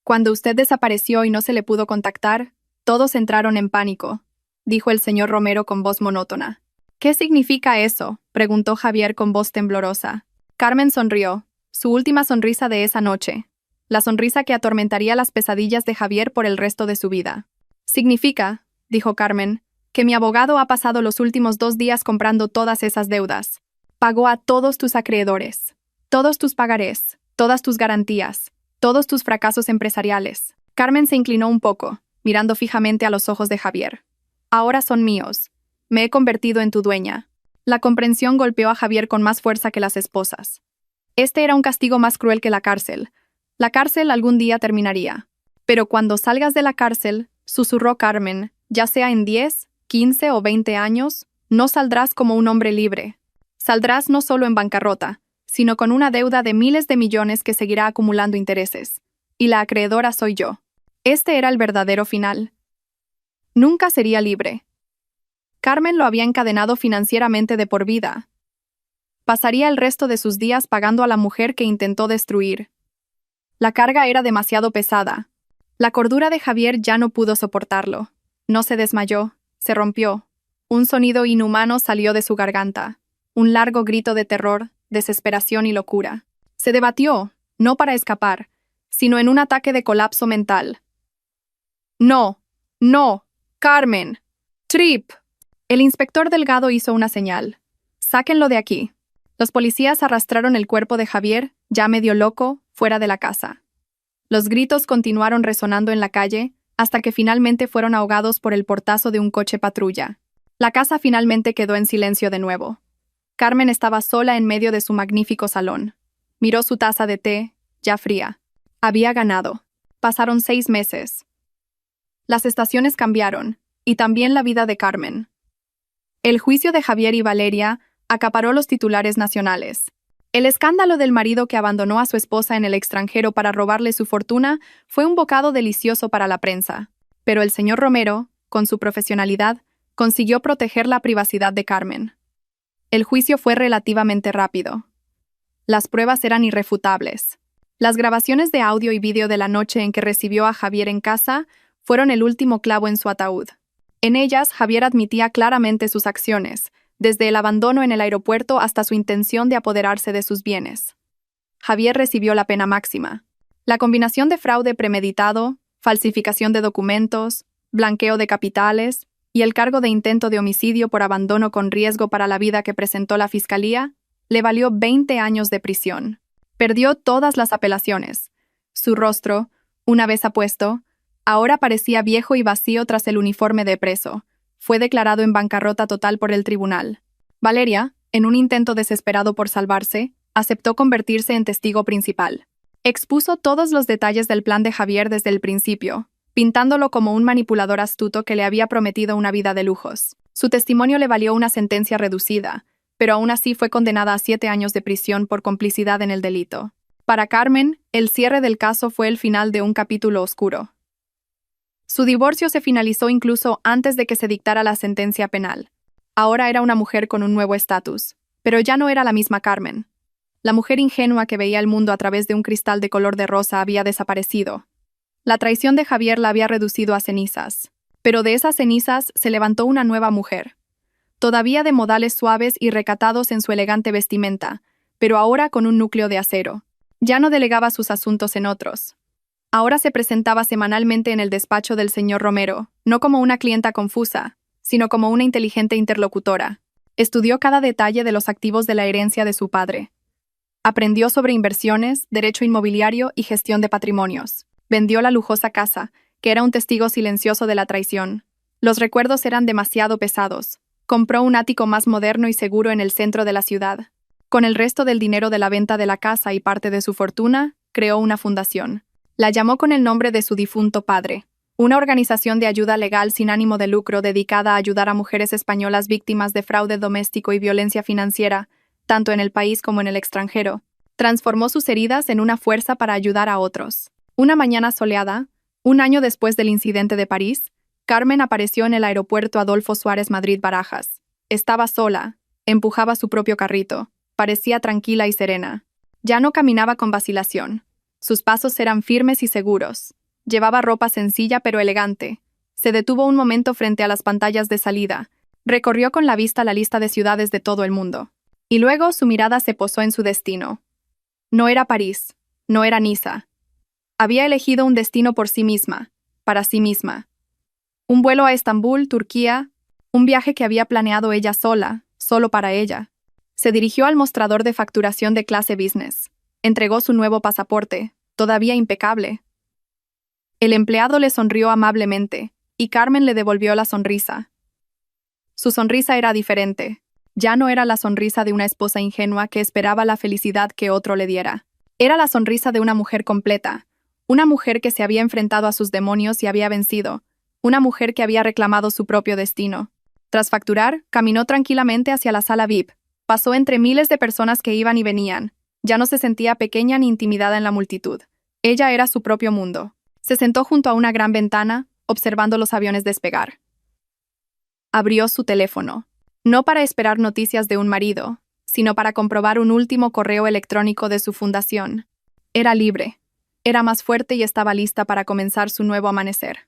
Cuando usted desapareció y no se le pudo contactar, todos entraron en pánico», dijo el señor Romero con voz monótona. «¿Qué significa eso?», preguntó Javier con voz temblorosa. Carmen sonrió, su última sonrisa de esa noche, la sonrisa que atormentaría las pesadillas de Javier por el resto de su vida. «Significa», dijo Carmen, que mi abogado ha pasado los últimos 2 días comprando todas esas deudas. Pagó a todos tus acreedores, todos tus pagarés, todas tus garantías, todos tus fracasos empresariales. Carmen se inclinó un poco, mirando fijamente a los ojos de Javier. Ahora son míos. Me he convertido en tu dueña. La comprensión golpeó a Javier con más fuerza que las esposas. Este era un castigo más cruel que la cárcel. La cárcel algún día terminaría. Pero cuando salgas de la cárcel, susurró Carmen, ya sea en 10, 15 o 20 años, no saldrás como un hombre libre. Saldrás no solo en bancarrota, sino con una deuda de miles de millones que seguirá acumulando intereses. Y la acreedora soy yo. Este era el verdadero final. Nunca sería libre. Carmen lo había encadenado financieramente de por vida. Pasaría el resto de sus días pagando a la mujer que intentó destruir. La carga era demasiado pesada. La cordura de Javier ya no pudo soportarlo. No se desmayó, se rompió. Un sonido inhumano salió de su garganta. Un largo grito de terror, desesperación y locura. Se debatió, no para escapar, sino en un ataque de colapso mental. ¡No! ¡No! ¡Carmen! ¡Trip! El inspector Delgado hizo una señal. «Sáquenlo de aquí». Los policías arrastraron el cuerpo de Javier, ya medio loco, fuera de la casa. Los gritos continuaron resonando en la calle, hasta que finalmente fueron ahogados por el portazo de un coche patrulla. La casa finalmente quedó en silencio de nuevo. Carmen estaba sola en medio de su magnífico salón. Miró su taza de té, ya fría. Había ganado. Pasaron 6 meses. Las estaciones cambiaron, y también la vida de Carmen. El juicio de Javier y Valeria acaparó los titulares nacionales. El escándalo del marido que abandonó a su esposa en el extranjero para robarle su fortuna fue un bocado delicioso para la prensa. Pero el señor Romero, con su profesionalidad, consiguió proteger la privacidad de Carmen. El juicio fue relativamente rápido. Las pruebas eran irrefutables. Las grabaciones de audio y vídeo de la noche en que recibió a Javier en casa fueron el último clavo en su ataúd. En ellas, Javier admitía claramente sus acciones, desde el abandono en el aeropuerto hasta su intención de apoderarse de sus bienes. Javier recibió la pena máxima. La combinación de fraude premeditado, falsificación de documentos, blanqueo de capitales y el cargo de intento de homicidio por abandono con riesgo para la vida que presentó la fiscalía, le valió 20 años de prisión. Perdió todas las apelaciones. Su rostro, una vez apuesto, ahora parecía viejo y vacío tras el uniforme de preso. Fue declarado en bancarrota total por el tribunal. Valeria, en un intento desesperado por salvarse, aceptó convertirse en testigo principal. Expuso todos los detalles del plan de Javier desde el principio, pintándolo como un manipulador astuto que le había prometido una vida de lujos. Su testimonio le valió una sentencia reducida, pero aún así fue condenada a 7 años de prisión por complicidad en el delito. Para Carmen, el cierre del caso fue el final de un capítulo oscuro. Su divorcio se finalizó incluso antes de que se dictara la sentencia penal. Ahora era una mujer con un nuevo estatus, pero ya no era la misma Carmen. La mujer ingenua que veía el mundo a través de un cristal de color de rosa había desaparecido. La traición de Javier la había reducido a cenizas, pero de esas cenizas se levantó una nueva mujer. Todavía de modales suaves y recatados en su elegante vestimenta, pero ahora con un núcleo de acero. Ya no delegaba sus asuntos en otros. Ahora se presentaba semanalmente en el despacho del señor Romero, no como una clienta confusa, sino como una inteligente interlocutora. Estudió cada detalle de los activos de la herencia de su padre. Aprendió sobre inversiones, derecho inmobiliario y gestión de patrimonios. Vendió la lujosa casa, que era un testigo silencioso de la traición. Los recuerdos eran demasiado pesados. Compró un ático más moderno y seguro en el centro de la ciudad. Con el resto del dinero de la venta de la casa y parte de su fortuna, creó una fundación. La llamó con el nombre de su difunto padre, una organización de ayuda legal sin ánimo de lucro dedicada a ayudar a mujeres españolas víctimas de fraude doméstico y violencia financiera, tanto en el país como en el extranjero. Transformó sus heridas en una fuerza para ayudar a otros. Una mañana soleada, un año después del incidente de París, Carmen apareció en el aeropuerto Adolfo Suárez Madrid-Barajas. Estaba sola, empujaba su propio carrito, parecía tranquila y serena. Ya no caminaba con vacilación. Sus pasos eran firmes y seguros. Llevaba ropa sencilla pero elegante. Se detuvo un momento frente a las pantallas de salida. Recorrió con la vista la lista de ciudades de todo el mundo. Y luego su mirada se posó en su destino. No era París, no era Niza. Había elegido un destino por sí misma, para sí misma. Un vuelo a Estambul, Turquía, un viaje que había planeado ella sola, solo para ella. Se dirigió al mostrador de facturación de clase business. Entregó su nuevo pasaporte, todavía impecable. El empleado le sonrió amablemente, y Carmen le devolvió la sonrisa. Su sonrisa era diferente. Ya no era la sonrisa de una esposa ingenua que esperaba la felicidad que otro le diera. Era la sonrisa de una mujer completa, una mujer que se había enfrentado a sus demonios y había vencido, una mujer que había reclamado su propio destino. Tras facturar, caminó tranquilamente hacia la sala VIP. Pasó entre miles de personas que iban y venían. Ya no se sentía pequeña ni intimidada en la multitud. Ella era su propio mundo. Se sentó junto a una gran ventana, observando los aviones despegar. Abrió su teléfono, no para esperar noticias de un marido, sino para comprobar un último correo electrónico de su fundación. Era libre, era más fuerte y estaba lista para comenzar su nuevo amanecer.